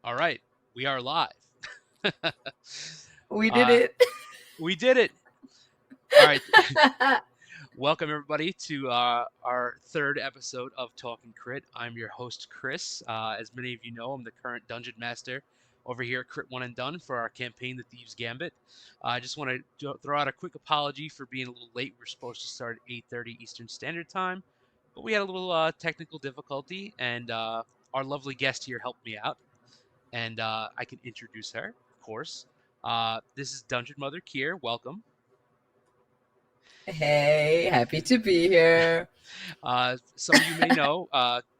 All right, we are live. We did uh, it. we did it. All right, welcome everybody to our third episode of Talking Crit. I'm your host, Chris. As many of you know, I'm the current Dungeon Master over here at Crit One and Done for our campaign, The Thieves Gambit. I just want to throw out a quick apology for being a little late. We were supposed to start at 8:30 Eastern Standard Time, but we had a little technical difficulty, and our lovely guest here helped me out. And I can introduce her, of course. This is Dungeon Mother Kir. Welcome. Hey, happy to be here. Some of you may know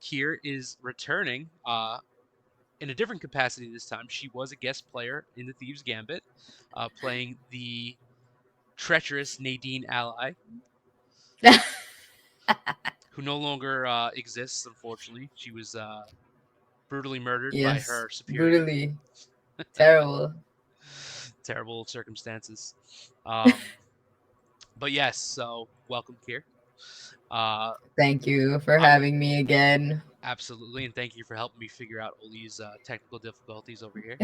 Kir is returning in a different capacity this time. She was a guest player in the Thieves Gambit, playing the treacherous Nadine Ally, who no longer exists, unfortunately. She was brutally murdered by Yes, her superior. brutally terrible. Terrible circumstances. Um, but yes, so welcome, Kir. Uh, Thank you for I having me again. Absolutely, and thank you for helping me figure out all these technical difficulties over here.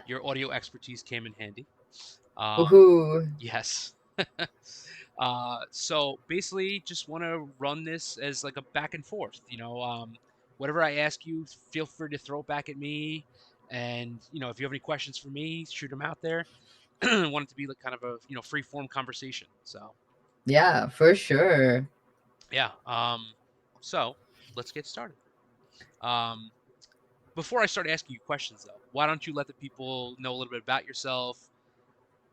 Your audio expertise came in handy. Um, Woohoo. yes. So basically, just want to run this as like a back and forth. Whatever I ask you, feel free to throw it back at me. And if you have any questions for me, shoot them out there. Want it to be like kind of a free form conversation. So Yeah, for sure. yeah. So let's get started. Um, Before I start asking you questions, though, why don't you let the people know a little bit about yourself,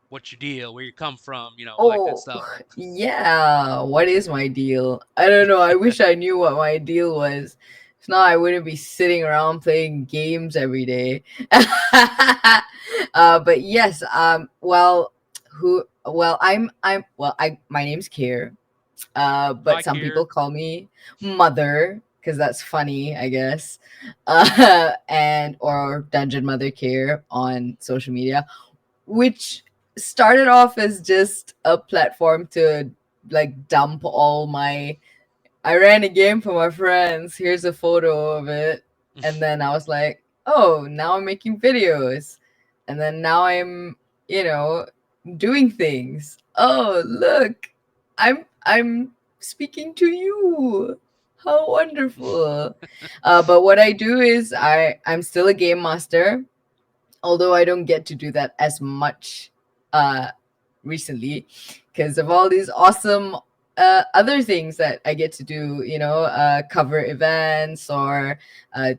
what's your deal, where you come from, all that good Oh, stuff. yeah. What is my deal? I don't know. I wish I knew what my deal was. If not, I wouldn't be sitting around playing games every day. But yes, my name's Kier. But Hi, some Kier. people call me Mother because that's funny, I guess. And or Dungeon Mother Care on social media, which started off as just a platform to like dump all my. I ran a game for my friends. Here's a photo of it, and then I was like, oh, now I'm making videos, and then now I'm, you know, doing things. Oh, look, I'm speaking to you. How wonderful. But what I do is I'm still a game master, although I don't get to do that as much uh, recently because of all these awesome other things that I get to do, cover events or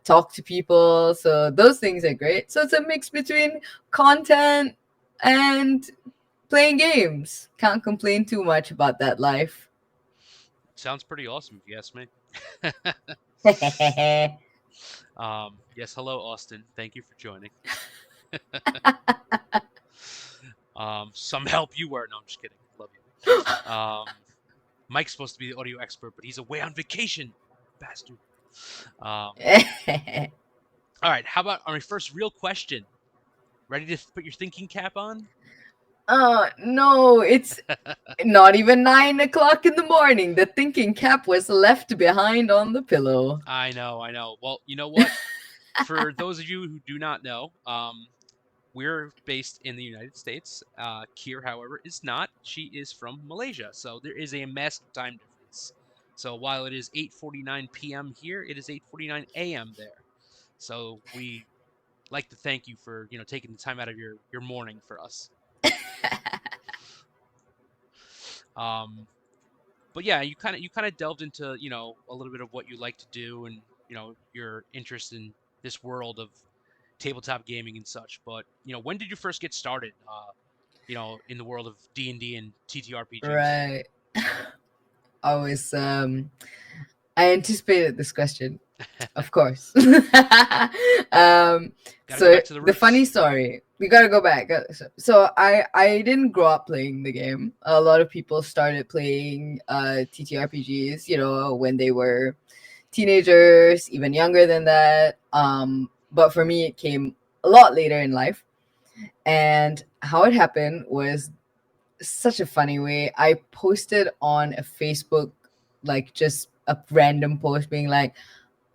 talk to people. So those things are great. So it's a mix between content and playing games. Can't complain too much about that life. Sounds pretty awesome, if you ask me. Yes, hello, Austin. Thank you for joining. Some help you were. No, I'm just kidding. Love you. Mike's supposed to be the audio expert, but he's away on vacation. Bastard. Um, all right, how about our first real question? Ready to put your thinking cap on? No, it's not even 9 o'clock in the morning. The thinking cap was left behind on the pillow. I know, I know. Well, you know what? For those of you who do not know, we're based in the United States. Kier, however, is not. She is from Malaysia, so there is a massive time difference. So while it is 8:49 p.m. here, it is 8:49 a.m. there. So we like to thank you for taking the time out of your morning for us. Um, but yeah, you kind of delved into a little bit of what you like to do and your interest in this world of tabletop gaming and such. But when did you first get started? In the world of D&D and TTRPGs. Right. I was I anticipated this question, of course. Got to go So back to the the funny roots. story, we gotta go back. So I didn't grow up playing the game. A lot of people started playing TTRPGs, when they were teenagers, even younger than that. But for me, it came a lot later in life. And how it happened was such a funny way. I posted on a Facebook, like just a random post being like,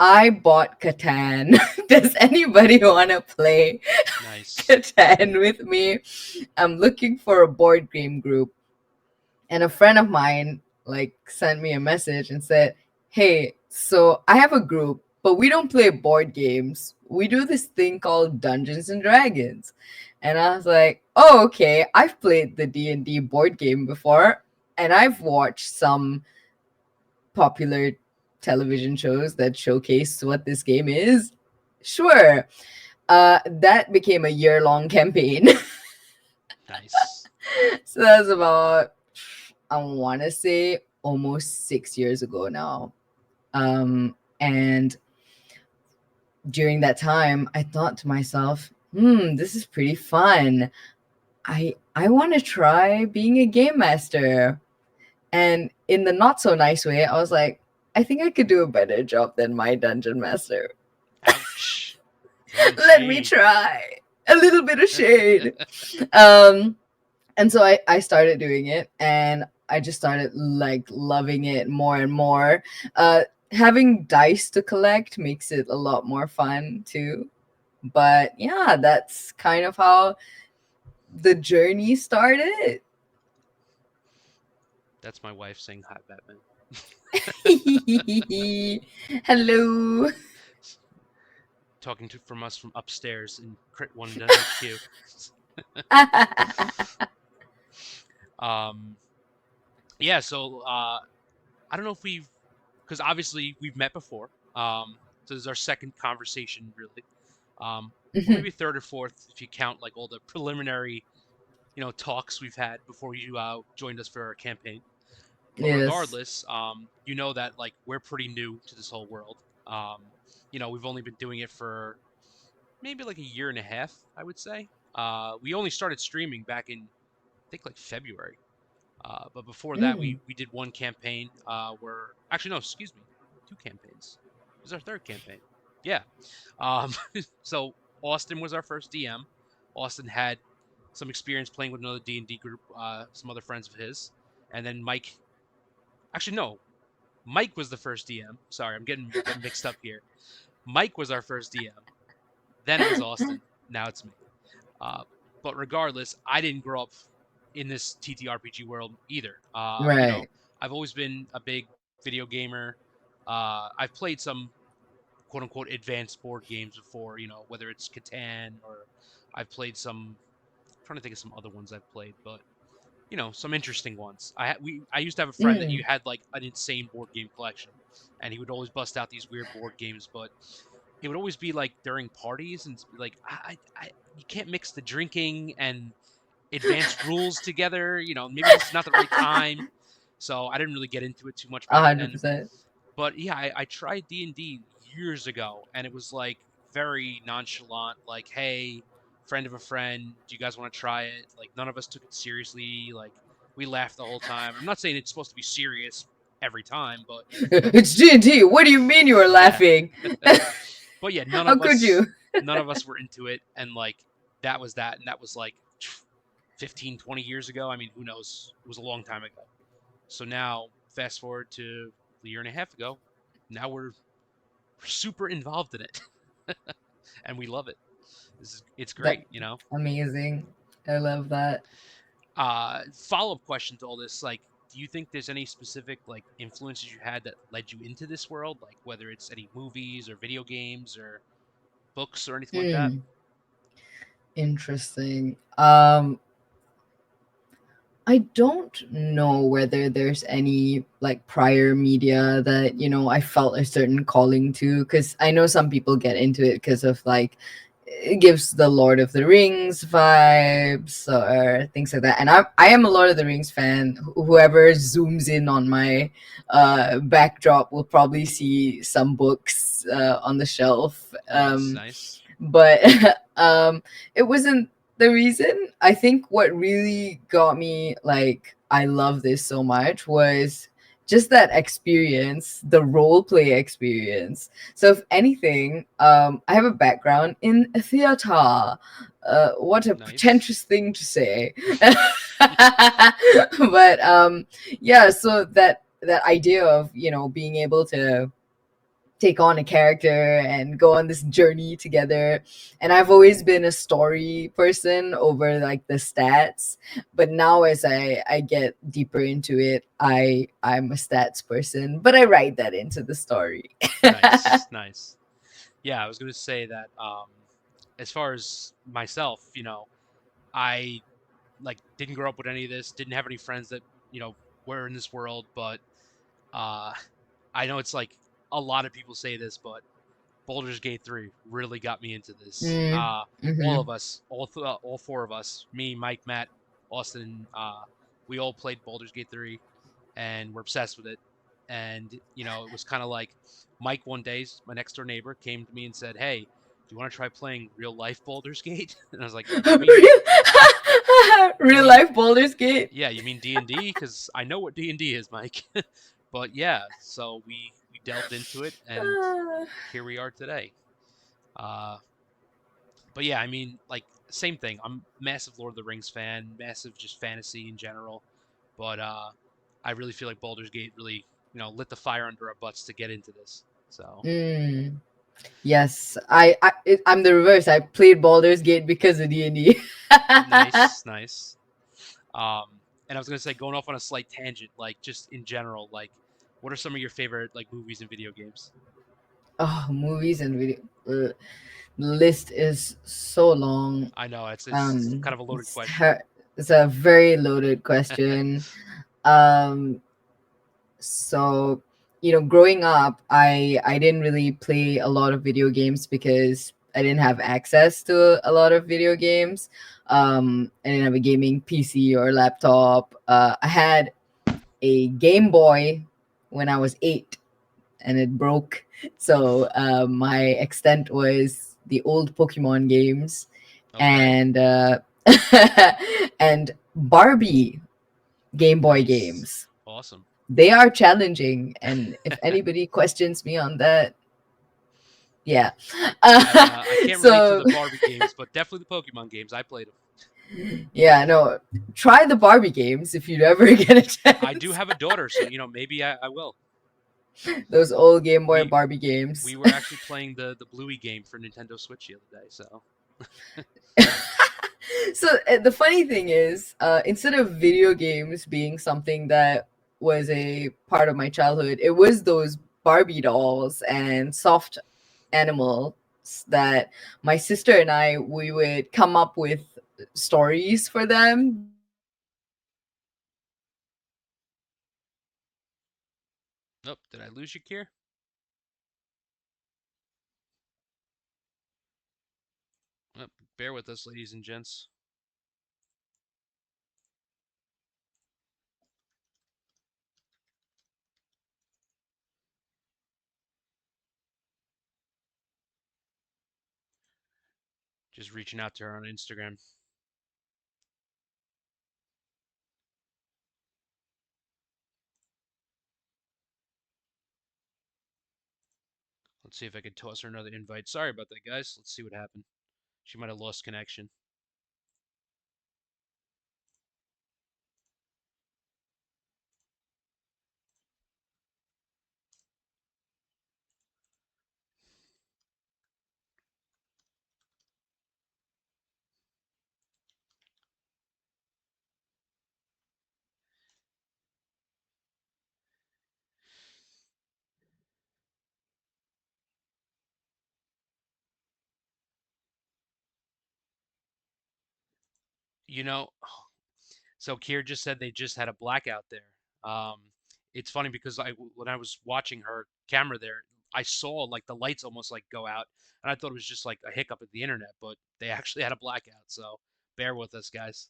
I bought Catan. Does anybody want to play Nice. Catan with me? I'm looking for a board game group. And a friend of mine like sent me a message and said, "Hey, so I have a group, but we don't play board games. We do this thing called Dungeons and Dragons." And I was like, "Oh, okay. I've played the D&D board game before, and I've watched some popular television shows that showcase what this game is. Sure." That became a year-long campaign. Nice. So that's about, I want to say, almost 6 years ago now. And during that time, I thought to myself, this is pretty fun. I want to try being a game master. And in the not so nice way, I was like, I think I could do a better job than my dungeon master. Ouch. Throwing Let me shade. try. A little bit of shade. um and so I started doing it, and I just started like loving it more and more. Having dice to collect makes it a lot more fun too. But yeah, that's kind of how the journey started. That's my wife saying hi, Batman. Hello. Talking to from us from upstairs in Crit One HQ. Um, yeah. So I don't know if we've, because obviously we've met before. So this is our second conversation, really. Or maybe third or fourth if you count like all the preliminary, talks we've had before you joined us for our campaign. But Yes. regardless, you know that like we're pretty new to this whole world. We've only been doing it for maybe like a year and a half, I would say. We only started streaming back in I think like February. But before that, Mm. we did one campaign. Where actually no, excuse me, two campaigns. It was our third campaign. Yeah. Um, so Austin was our first DM. Austin had some experience playing with another D&D group, some other friends of his, and then Mike. Actually, no, Mike was the first DM. Sorry, I'm getting mixed up here. Mike was our first DM. Then it was Austin. Now it's me. Uh, but regardless, I didn't grow up in this TTRPG world either. Right. I've always been a big video gamer. I've played some quote unquote advanced board games before, whether it's Catan or I've played some. I'm trying to think of some other ones I've played, but some interesting ones. I used to have a friend that Mm. you had like an insane board game collection, and he would always bust out these weird board games, but it would always be like during parties and be like you can't mix the drinking and advanced rules together. Maybe this is not the right time, so I didn't really get into it too much A back hundred then. percent. But yeah, I tried D&D years ago, and it was like very nonchalant, like, hey, friend of a friend, do you guys want to try it? Like none of us took it seriously. Like we laughed the whole time. I'm not saying it's supposed to be serious every time, but It's D&D. What do you mean you were yeah. laughing? But yeah, How could you? none of us were into it, and like that was that, and that was like 15, 20 years ago. I mean, who knows? It was a long time ago. So now, fast forward to a year and a half ago, now we're super involved in it, and we love it. It's That great. amazing. I love that. Follow-up question to all this, like, do you think there's any specific like influences you had that led you into this world, like whether it's any movies or video games or books or anything like that? Hmm. Interesting. I don't know whether there's any like prior media that, I felt a certain calling to, because I know some people get into it because of like it gives the Lord of the Rings vibes or things like that. And I am a Lord of the Rings fan. Whoever zooms in on my backdrop will probably see some books on the shelf. Nice, nice. But it wasn't the reason. I think what really got me like I love this so much was just that experience, the role play experience. So if anything, I have a background in theater. What a Nice. pretentious thing to say. But yeah, so that idea of being able to take on a character and go on this journey together. And I've always been a story person over like the stats, but now as I get deeper into it, I'm a stats person, but I write that into the story. Nice, nice. Yeah, I was gonna say that as far as myself, I like didn't grow up with any of this, didn't have any friends that, were in this world, but uh I know it's like a lot of people say this, but Baldur's Gate 3 really got me into this. Mm, All mm-hmm. of us, all four of us, me, Mike, Matt, Austin, we all played Baldur's Gate 3 and we're obsessed with it. And, it was kind of like Mike one day, my next door neighbor, came to me and said, "Hey, do you want to try playing real life Baldur's Gate?" And I was like, "You mean you Real mean life Baldur's Gate. yeah, you mean D&D? Because I know what D&D is, Mike." But yeah, so we delved into it and here we are today. Uh but yeah, I mean, like same thing. I'm massive Lord of the Rings fan, massive just fantasy in general. But I really feel like Baldur's Gate really, lit the fire under our butts to get into this. So Mm. Yes, I'm the reverse. I played Baldur's Gate because of D&D. nice, nice. And I was gonna say, going off on a slight tangent, like just in general, like what are some of your favorite like movies and video games? Oh, movies and video. The list is so long. I know it's kind of a loaded It's question. it's a very loaded question. Um, so growing up, I didn't really play a lot of video games because I didn't have access to a lot of video games. I didn't have a gaming PC or laptop. I had a Game Boy when I was 8, and it broke. So my extent was the old Pokemon games Okay, and and Barbie Game Boy nice, games. awesome. They are challenging, and if anybody questions me on that, yeah. I can't relate to So the Barbie games, but definitely the Pokemon games. I played them. yeah, no, try the Barbie games if you ever get a I do chance. have a daughter, so maybe I will. Those old Game Boy We Barbie we games. were actually playing the Bluey game for Nintendo Switch the other day. So So the funny thing is, instead of video games being something that was a part of my childhood, it was those Barbie dolls and soft animals that my sister and I we would come up with stories for them. nope, did I lose you, Kier? Nope, bear with us, ladies and gents. Just reaching out to her on Instagram. Let's see if I can toss her another invite. Sorry about that, guys. Let's see what happened. She might have lost connection. You know, so Kier just said they just had a blackout there. Um, it's funny because when I was watching her camera there, I saw like the lights almost like go out, and I thought it was just like a hiccup at the internet, but they actually had a blackout. So bear with us, guys.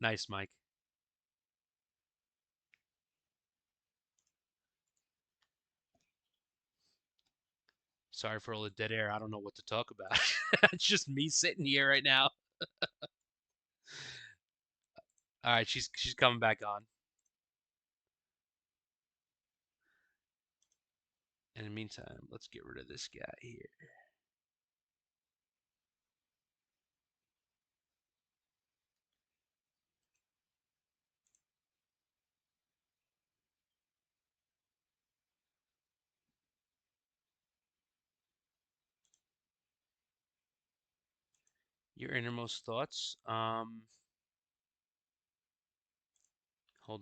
Nice, Mike. Sorry for all the dead air. I don't know what to talk about. It's just me sitting here right now. All right, she's coming back on. In the meantime, let's get rid of this guy here. Your innermost thoughts. Hold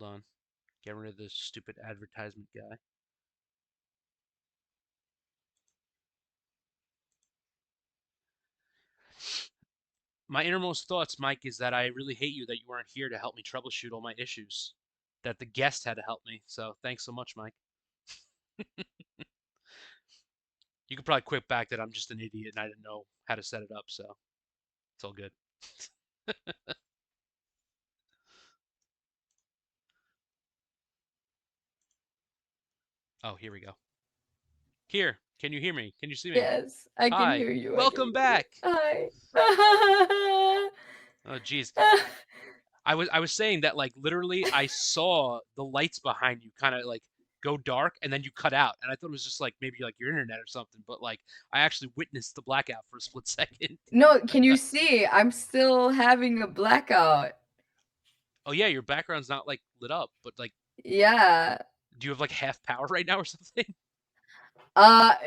on. Get rid of this stupid advertisement guy. My innermost thoughts, Mike, is that I really hate you that you weren't here to help me troubleshoot all my issues. That the guest had to help me. So thanks so much, Mike. You could probably quip back that I'm just an idiot and I didn't know how to set it up, so it's all good. Oh, here we go. Here, can you hear me? Can you see me? Yes, I can Hi, hear you. I can welcome hear you. back. Hi. Oh, geez. I was saying that like literally I saw the lights behind you kind of like go dark and then you cut out, and I thought it was just like maybe like your internet or something, but like I actually witnessed the blackout for a split second. No, can you see? I'm still having a blackout. Oh yeah, your background's not like lit up, but like Yeah. do you have like half power right now or something?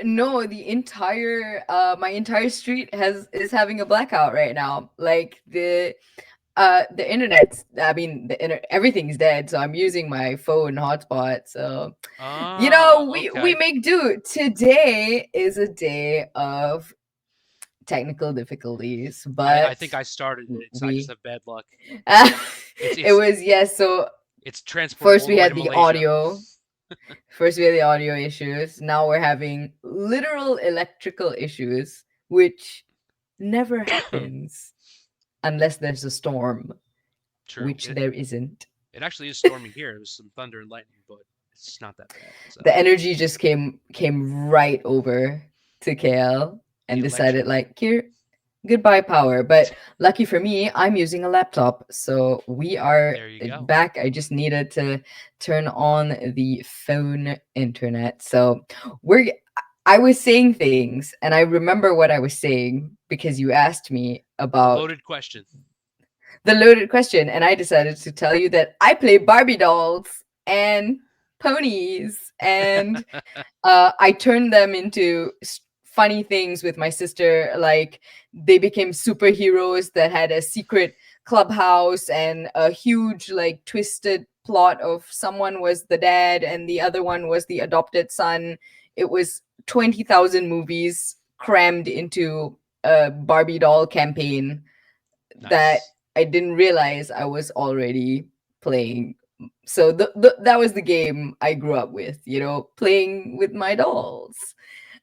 No, the entire my entire street has is having a blackout right now. Like the internet's, I mean, everything's dead, so I'm using my phone hotspot. So, Ah, we okay. make do. Today is a day of technical difficulties, I but think I started it, so I just we have bad luck. It's it it's was, yes, so it's transporting first all the we way to had the Malaysia. audio. First, we had the audio issues. Now we're having literal electrical issues, which never happens unless there's a storm, True. which It there isn't. it actually is storming here. There's some thunder and lightning, but it's not that bad. So The energy just came right over to KL the and decided, electric. like, here, goodbye power. But lucky for me, I'm using a laptop, so we are There you go. back. I just needed to turn on the phone internet. So we're I was saying things, and I remember what I was saying because you asked me The about loaded question. the loaded question, and I decided to tell you that I play Barbie dolls and ponies, and I turned them into funny things with my sister. Like, they became superheroes that had a secret clubhouse and a huge, like, twisted plot of someone was the dad and the other one was the adopted son. It was 20,000 movies crammed into a Barbie doll campaign that Nice. I didn't realize I was already playing. So that was the game I grew up with, playing with my dolls.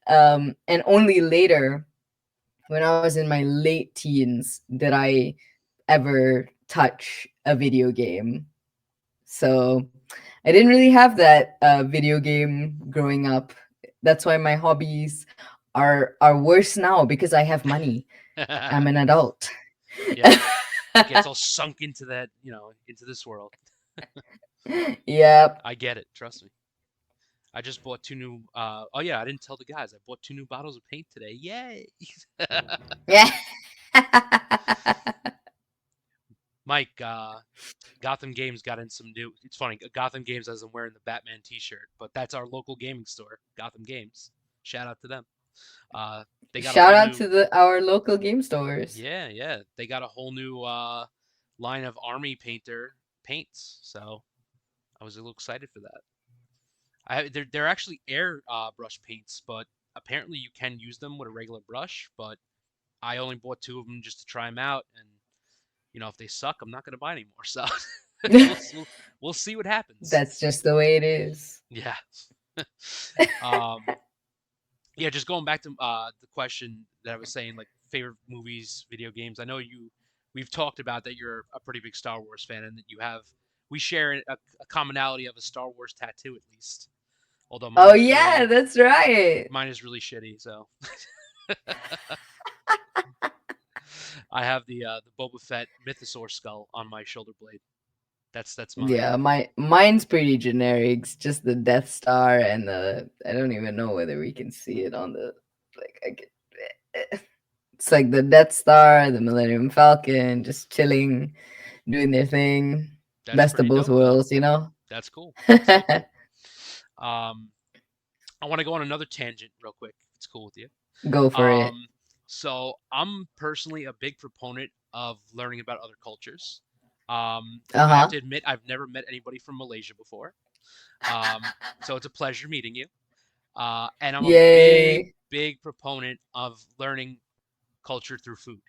And only later, when I was in my late teens, did I ever touch a video game. So I didn't really have that video game growing up. That's why my hobbies are worse now because I have money. I'm an adult. Yep. Gets all sunk into that, into this world. Yep. I get it. Trust me. I just bought two new. Oh yeah, I didn't tell the guys. I bought two new bottles of paint today. Yay! Yeah. Mike, Gotham Games got in some new. It's funny. Gotham Games as I'm wearing the Batman T-shirt, but that's our local gaming store, Gotham Games. Shout out to them. They got a Shout whole out new. to our local game stores. Yeah, yeah. They got a whole new line of Army Painter paints. So I was a little excited for that. They're actually air brush paints, but apparently you can use them with a regular brush. But I only bought two of them just to try them out, and if they suck, I'm not gonna buy any more. So we'll we'll we'll see what happens. That's just the way it is. Yeah. um. Yeah. Just going back to the question that I was saying, like favorite movies, video games. I know you. We've talked about that you're a pretty big Star Wars fan, and that we share a commonality of a Star Wars tattoo at least. Although Oh yeah, that's right. mine is really shitty. So I have the Boba Fett Mythosaur skull on my shoulder blade. That's mine. Yeah, mine's pretty generic. It's just the Death Star and the I don't even know whether we can see it on the like I get, it's like the Death Star, the Millennium Falcon, just chilling, doing their thing. That's Best of pretty both dope though. worlds, you know? That's cool. That's dope. Um, I want to go on another tangent real quick. If it's cool with you. Go for it. Um, so I'm personally a big proponent of learning about other cultures. I have Uh-huh. to admit I've never met anybody from Malaysia before. So it's a pleasure meeting you. And I'm a big, Yay. big proponent of learning culture through food.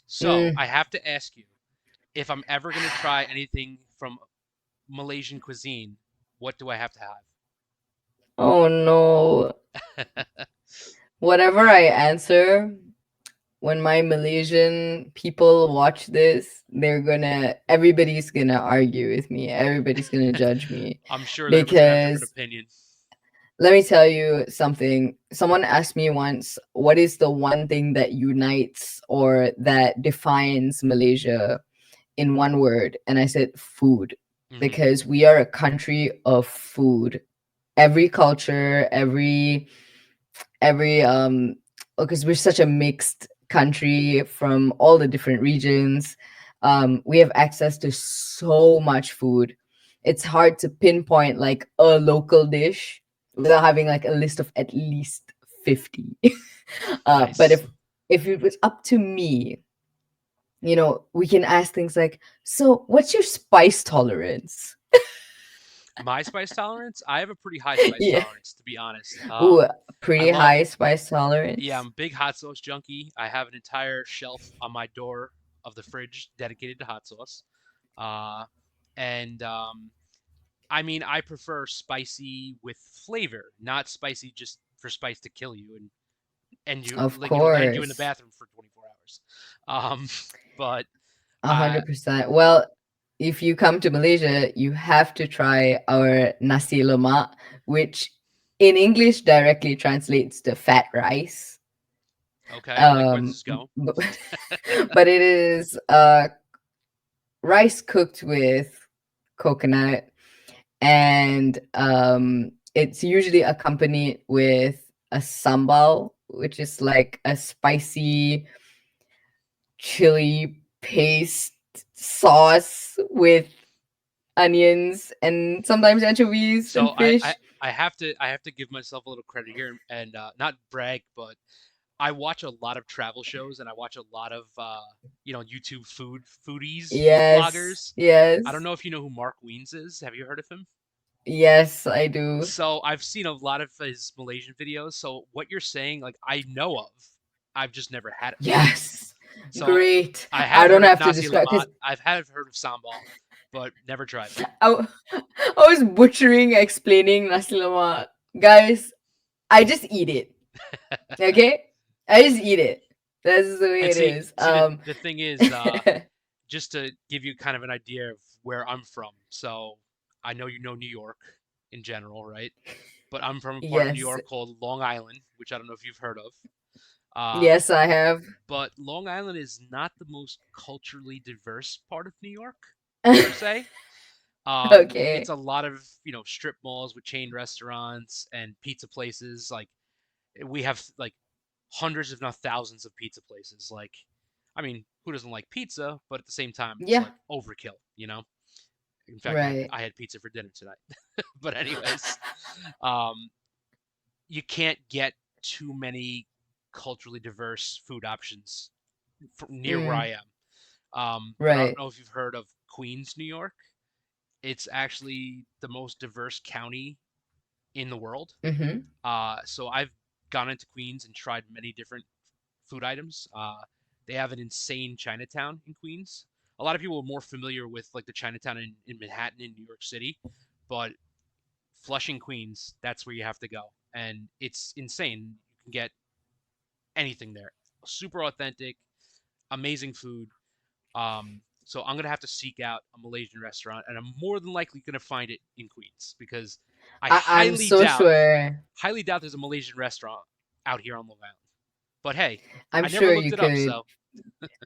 So Mm. I have to ask you if I'm ever going to try anything from Malaysian cuisine, what do I have to Oh no. have? Whatever I answer, when my Malaysian people watch this, everybody's gonna argue with me. Everybody's gonna judge me I'm sure that everyone's gonna have different because opinions. let me tell you something. Someone asked me once, what is the one thing that unites or that defines Malaysia in one word? And I said food, Hmm. because we are a country of food. Every culture, every because we're such a mixed country from all the different regions. We have access to so much food. It's hard to pinpoint like a local dish without having like a list of at least 50. But Nice. if it was up to me, we can ask things like, so what's your spice tolerance? My spice tolerance, I have a pretty high spice Yeah. tolerance, to be honest. Ooh, I pretty love, high spice yeah, tolerance. I'm a big hot sauce junkie. I have an entire shelf on my door of the fridge dedicated to hot sauce. Uh, and I mean, I prefer spicy with flavor, not spicy just for spice to kill you and you Of like land you in the course. bathroom for 24 hours. Um, but A uh, 100%. Well, if you come to Malaysia, you have to try our nasi lemak, which in English directly translates to fat rice. okay, like where's Um, this going? but, but it is rice cooked with coconut, and it's usually accompanied with a sambal, which is like a spicy chili paste sauce with onions and sometimes anchovies So and fish. I have to give myself a little credit here and not brag, but I watch a lot of travel shows and I watch a lot of YouTube foodies Yes, vloggers. I don't yes, know if you know who Mark Wiens is. Have you heard of him? yes, I do. So I've seen a lot of his Malaysian videos. So what you're saying, like I know of, I've just never had it before. Yes, So great. I I have don't heard of have to nasi describe lemak. because I've had heard of sambal, but never tried it. I, I was butchering explaining nasi lemak. Guys, I just eat it. Okay? I just eat it. That's the way And it is. see the thing is, just to give you kind of an idea of where I'm from. So I know you know New York in general, right? But I'm from a part of New Yes. York called Long Island, which I don't know if you've heard of. Uh, Yes, I have. but Long Island is not the most culturally diverse part of New York, per se. It's Okay. a lot of, strip malls with chain restaurants and pizza places. Like we have like hundreds, if not thousands, of pizza places. Like, I mean, who doesn't like pizza? But at the same time, it's Yeah. like overkill, you know? In fact, Right. I had pizza for dinner tonight. But anyways, um, you can't get too many culturally diverse food options near where I Mm, am. But I don't right. know if you've heard of Queens, New York. It's actually the most diverse county in the world. Mm-hmm. So I've gone into Queens and tried many different food items. They have an insane Chinatown in Queens. A lot of people are more familiar with like the Chinatown in Manhattan in New York City, but Flushing, Queens, that's where you have to go. And it's insane. You can get anything there. Super authentic, amazing food. So I'm gonna have to seek out a Malaysian restaurant, and I'm more than likely gonna find it in Queens because I I'm so sure. highly doubt there's a Malaysian restaurant out here on Long Island. But hey, I'm I never sure looked you it up, could. so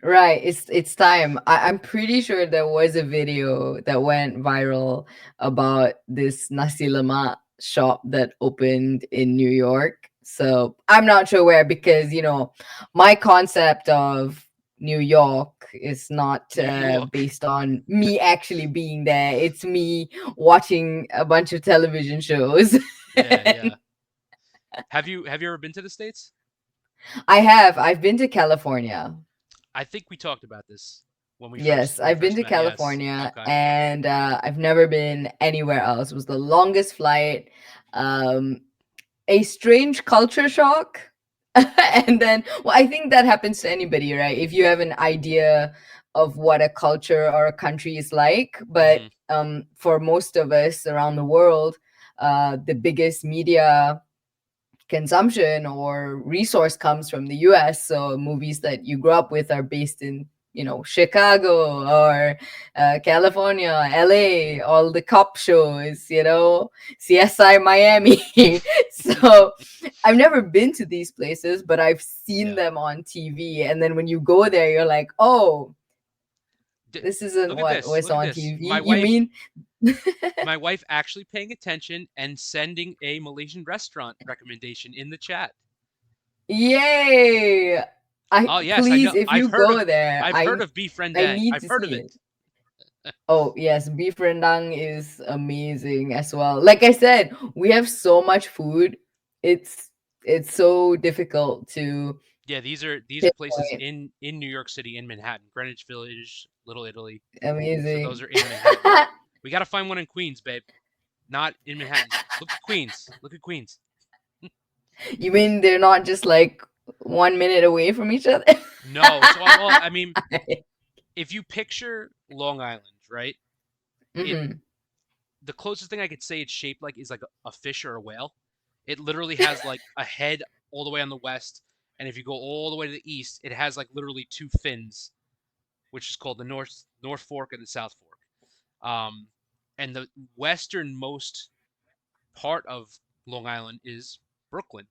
Right, it's time. I'm pretty sure there was a video that went viral about this nasi lemak shop that opened in New York. So I'm not sure where, because my concept of New York is not New York. based on me actually being there. It's me watching a bunch of television shows. Yeah, yeah. Have you ever been to the States? I've been to California. I think we talked about this Yes, when we I've been first to met. Yes. California, Okay. and I've never been anywhere else. It was the longest flight. Um, a strange culture shock. And then, well, I think that happens to anybody, right? If you have an idea of what a culture or a country is like. But Hmm. for most of us around the world, the biggest media consumption or resource comes from the US. So movies that you grew up with are based in, Chicago or California, LA, all the cop shows, CSI Miami. So I've never been to these places, but I've seen Yeah. them on TV. And then when you go there, you're like, oh, D- this isn't Look at what this. was Look at on this. TV. You mean? My wife actually paying attention and sending a Malaysian restaurant recommendation in the chat. Yay! I Oh yes, I please, know. if you go there, I've heard of beef I rendang. need I've to heard of see it. it. Oh, yes, beef rendang is amazing as well. Like I said, we have so much food. It's it's so difficult to Yeah, these are places pinpoint. in New York City, in Manhattan, Greenwich Village, Little Italy. So those Amazing. are in Manhattan. We got to find one in Queens, babe. Not in Manhattan. Look at Queens. Look at Queens. You mean they're not just like 1 minute away from each other? No. So well, I mean, if you picture Long Island, right? It Hmm. the closest thing I could say it's shaped like is like a fish or a whale. It literally has like a head all the way on the west, and if you go all the way to the east, it has like literally two fins, which is called the North Fork and the South Fork. Um, and the westernmost part of Long Island is Brooklyn.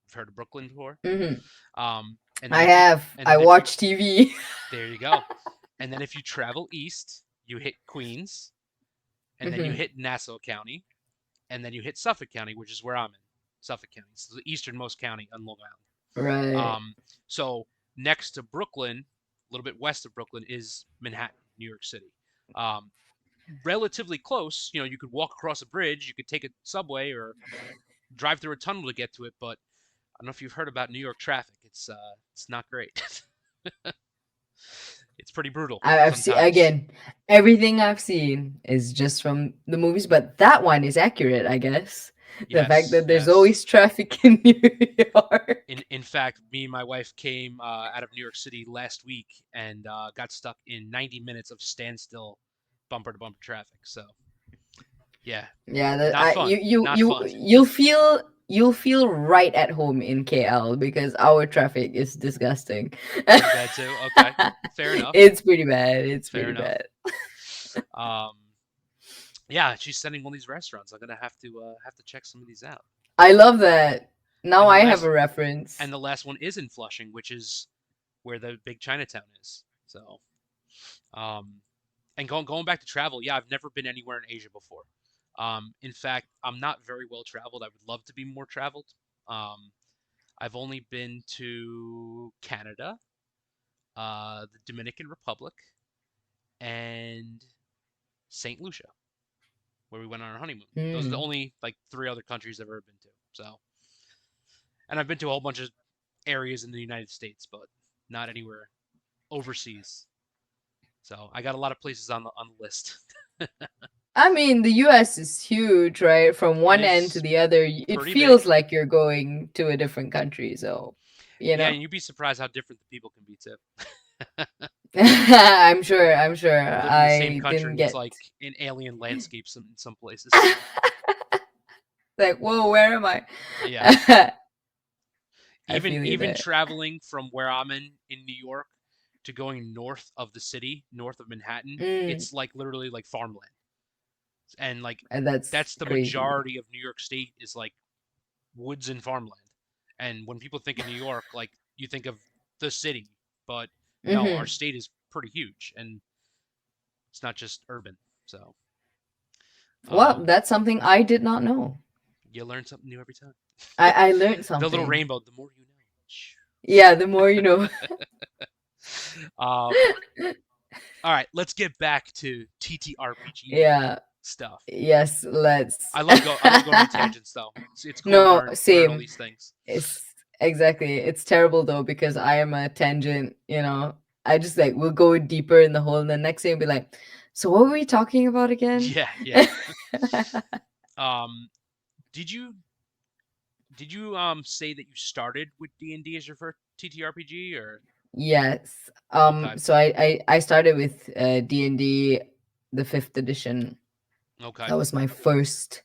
You've heard of Brooklyn before. Hmm. And then I if you have. and I then if you watch TV. there you go. And then if you travel east, you hit Queens, and then you Hmm. hit Nassau County, and then you hit Suffolk County, which is where I'm in. Suffolk County. It's the easternmost county on Long Island. Right. So next to Brooklyn, a little bit west of Brooklyn, is Manhattan, New York City. Um, Relatively close. You know, you could walk across a bridge, you could take a subway or drive through a tunnel to get to it. But I don't know if you've heard about New York traffic. It's not great. It's pretty brutal I've seen, sometimes. again, everything I've seen is just from the movies, but that one is accurate, I guess. The fact Yes, that there's yes. always traffic in New York. In fact, me and my wife came out of New York City last week and got stuck in 90 minutes of standstill, bumper to bumper traffic. So yeah, Yeah, that not I fun. Not fun. you'll feel right at home in KL because our traffic is disgusting. Pretty bad too. Okay, fair enough. It's pretty bad. It's Fair pretty enough. bad. Um, yeah, she's sending all these restaurants. I'm gonna have to check some of these out. I love that. Now And the I have last a reference. one is in Flushing, which is where the big Chinatown is. So, um, and going back to travel, yeah, I've never been anywhere in Asia before. In fact, I'm not very well traveled. I would love to be more traveled. Um, I've only been to Canada, the Dominican Republic, and St. Lucia, where we went on our honeymoon. Those are the Hmm. only like three other countries I've ever been to. So, and I've been to a whole bunch of areas in the United States, but not anywhere overseas. So I got a lot of places on the list. I mean, the US is huge, right? From It one end to is the other, it pretty big. feels like you're going to a different country. So, you Yeah, know, and you'd be surprised how different the people can be too. I'm sure. I'm sure. You live in the same I country didn't and it's get like an alien landscape in some places. like, whoa, where am I? Yeah. I Even feel you even there. traveling from where I'm in New York to going north of the city, north of Manhattan, Mm. it's like literally like farmland. And like And that's that's the crazy. majority of New York State is like woods and farmland. And when people think of New York, like you think of the city, but no, our Hmm. state is pretty huge and it's not just urban. So, Well, um, that's something I did not know. you learn something new every time. I learned The little something. rainbow, the more you Yeah, the more you know. know. All right, let's get back to TTRPG Yeah. stuff. Yes, let's. I love going on tangents though. It's cool to No, learn all same. these things. It's exactly. It's terrible though because I am a tangent, you know. I just like we'll go deeper in the hole and the next thing will be like, so what were we talking about again? Yeah, yeah. Um, did you say that you started with D&D as your first TTRPG or Yes. okay. So I started with D&D the 5th edition. Okay. That was my first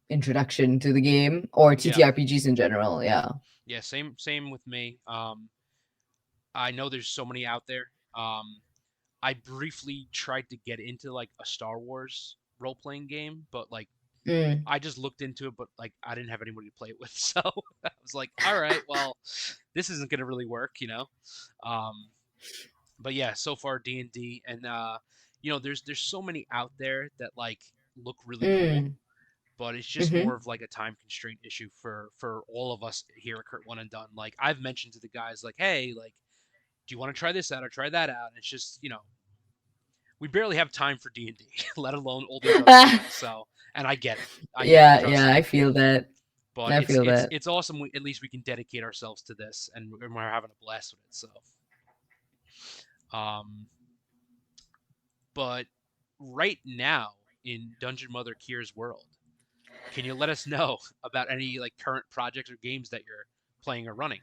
introduction to the game or Yeah. TTRPGs in general. Yeah. Yeah, same with me. I know there's so many out there. I briefly tried to get into like a Star Wars role-playing game, but like Mm. I just looked into it, but like I didn't have anybody to play it with, so I was like, all right, well, this isn't gonna really work, you know. Um, but yeah, so far D&D, and there's so many out there that like look really cool, Mm. but it's just more Mm-hmm. of like a time constraint issue for all of us here at Kurt One and Done. Like I've mentioned to the guys, like, hey, like, do you want to try this out or try that out? And it's just we barely have time for D&D, let alone all these other games. So, and I get it. Yeah, Trust yeah, me. I feel that. But I feel that. it's awesome. At least we can dedicate ourselves to this, and we're having a blast with it. So, um, but right now in Dungeon Mother Kir's world, can you let us know about any like current projects or games that you're playing or running?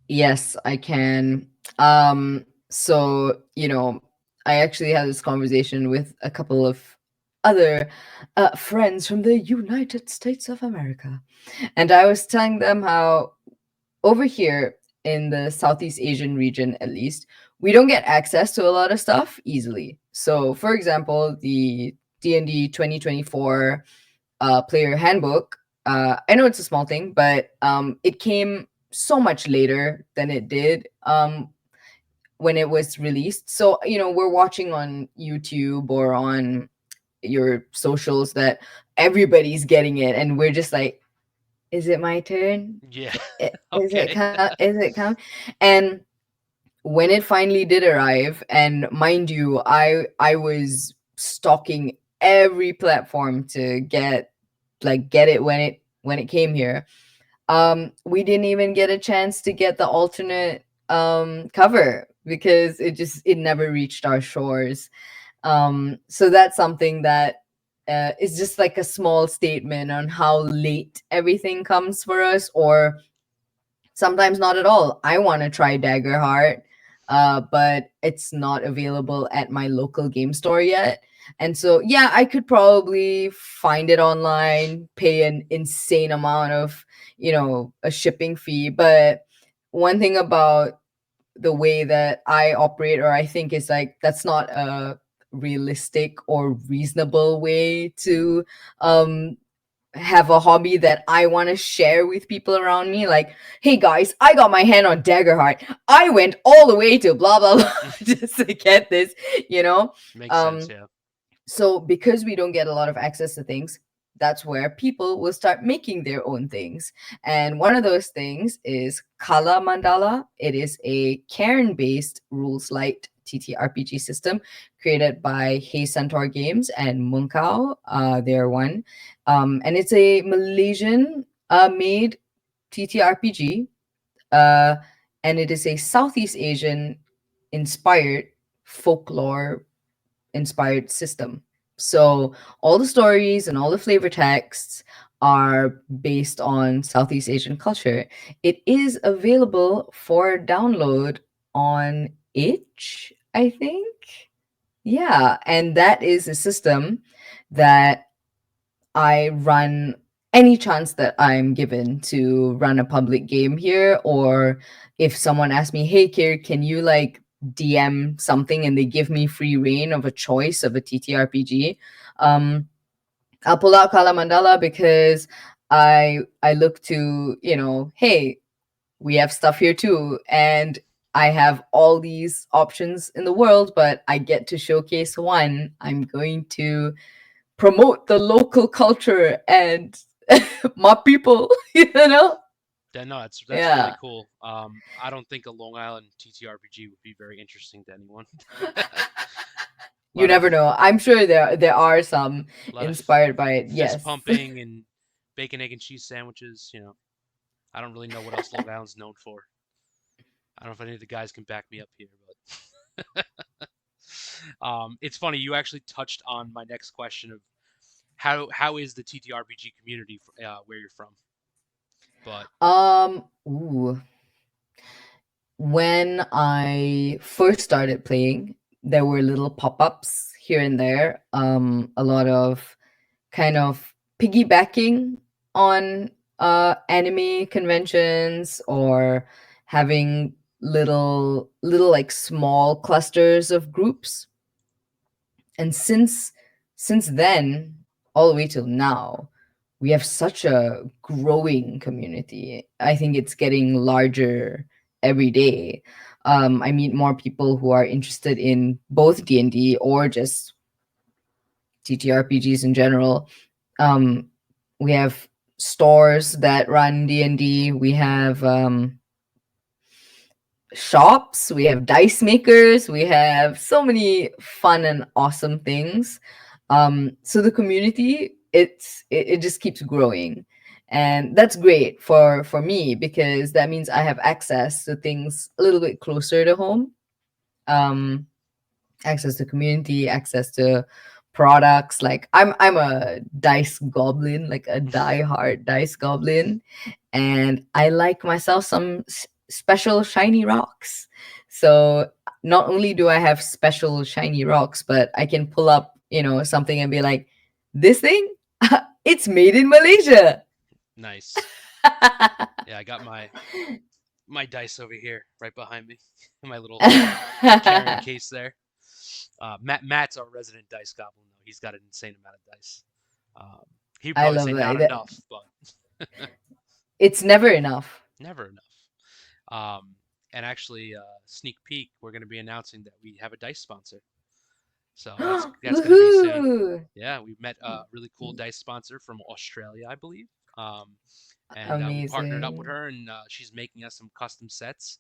Yes, I can. So, I actually had this conversation with a couple of other friends from the United States of America. And I was telling them how over here in the Southeast Asian region, at least, we don't get access to a lot of stuff easily. So, for example, the D&D 2024 player handbook. I know it's a small thing, but it came so much later than it did when it was released. So, we're watching on YouTube or on your socials that everybody's getting it, and we're just like, is it my turn? Yeah. Okay. Is it coming? And when it finally did arrive, and mind you, I was stalking every platform to get it when it came here. We didn't even get a chance to get the alternate cover because it never reached our shores. So that's something that is just like a small statement on how late everything comes for us, or sometimes not at all. I want to try Daggerheart, but it's not available at my local game store yet. And so, yeah, I could probably find it online, pay an insane amount of, a shipping fee. But one thing about the way that I operate, or I think, is like that's not a realistic or reasonable way to um have a hobby that I want to share with people around me. Like, hey guys, I got my hand on Daggerheart. I went all the way to blah blah blah just to get this, you know. Makes sense. Um, Yeah. so because we don't get a lot of access to things, that's where people will start making their own things. And one of those things is Kala Mandala. It is a cairn-based rules light TTRPG system created by Hey Centaur Games and Munkau. They're one. And it's a Malaysian made TTRPG. Uh, and it is a Southeast Asian inspired folklore inspired system. So all the stories and all the flavor texts are based on Southeast Asian culture. It is available for download on itch, I think. Yeah, and that is a system that I run any chance that I'm given to run a public game here, or if someone asks me, "Hey, Kir, can you like DM something and they give me free reign of a choice of a TTRPG, I'll pull out Kala Mandala because I look to, hey, we have stuff here too, and I have all these options in the world, but I get to showcase one. I'm going to promote the local culture and my people, you know? Yeah, no, that's really Yeah. cool. I don't think a Long Island TTRPG would be very interesting to anyone. A You lot of never know. I'm sure there are some a lot of inspired by it. fist Yes. pumping and bacon, egg, and cheese sandwiches. I don't really know what else Long Island's known for. I don't know if any of the guys can back me up here, but it's funny. You actually touched on my next question of how is the TTRPG community where you're from? But Ooh. When I first started playing, there were little pop-ups here and there. A lot of kind of piggybacking on anime conventions, or having little like small clusters of groups. And since then, all the way till now, we have such a growing community. I think it's getting larger every day. I meet more people who are interested in both D&D or just TTRPGs in general. um we have stores that run D&D. We have shops, we have dice makers, we have so many fun and awesome things. So the community, it just keeps growing, and that's great for me because that means I have access to things a little bit closer to home. um Access to community, access to products. Like I'm a dice goblin, like a die-hard dice goblin, and I like myself some special shiny rocks. So not only do I have special shiny rocks, but I can pull up, something and be like, this thing, it's made in Malaysia. nice. Yeah, I got my dice over here, right behind me, in my little carrying case there. Matt's our resident dice goblin, though. He's got an insane amount of dice. Um, he'd I probably love say not that. enough, but It's never enough. never enough. And actually, sneak peek, we're going to be announcing that we have a dice sponsor. So that's going to be soon. Woohoo! Yeah, we met a really cool dice sponsor from Australia, I believe. Um, and we partnered up with Amazing. her, and she's making us some custom sets,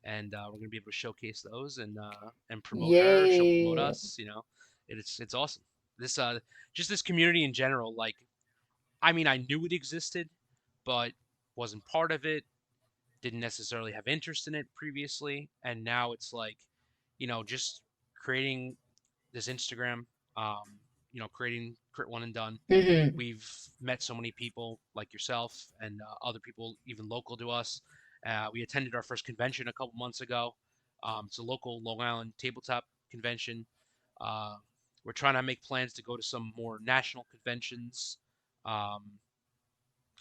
and we're gonna be able to showcase those and promote her. She'll promote Yay. us. It's awesome. This just this community in general. Like, I mean, I knew it existed, but wasn't part of it. Didn't necessarily have interest in it previously, and now it's like, just creating this Instagram, creating Crit One and Done. Mhm. We've met so many people like yourself and other people even local to us. We attended our first convention a couple months ago. It's a local Long Island tabletop convention. Uh, we're trying to make plans to go to some more national conventions. Um,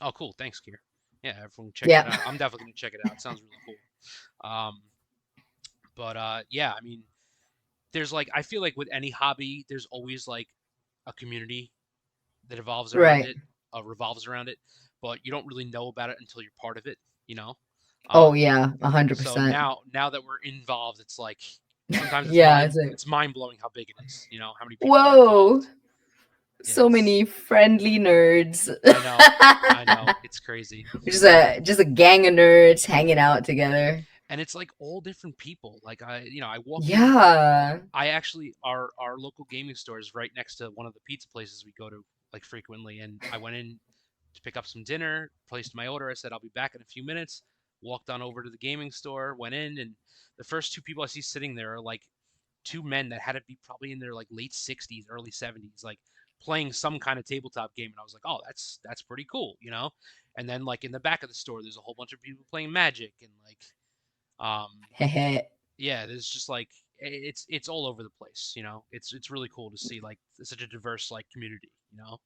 oh, cool. Thanks, Kier. Yeah, everyone check that Yeah. out. I'm definitely going to check it out. It sounds really cool. Um, but yeah, I mean, there's like, I feel like with any hobby, there's always like a community that evolves around Right. it, revolves around it, but you don't really know about it until you're part of it, you know. Oh Um, yeah, so 100%. now that we're involved, it's like sometimes Yeah, it's like, it's mind blowing how big it is. How many people are whoa, involved. Yeah, so many friendly nerds. I know, I know, it's crazy, Just a gang of nerds hanging out together. and it's like all different people. Like I walk in. Yeah. I actually our local gaming store is right next to one of the pizza places we go to like frequently, and I went in to pick up some dinner, placed my order. I said I'll be back in a few minutes. Walked on over to the gaming store, went in, and the first two people I see sitting there are like two men that had to be probably in their like late 60s, early 70s, like playing some kind of tabletop game. And I was like, oh, that's pretty cool. And then like in the back of the store, there's a whole bunch of people playing Magic and like Hehe. yeah, there's just like it's all over the place. It's really cool to see like such a diverse like community. Um,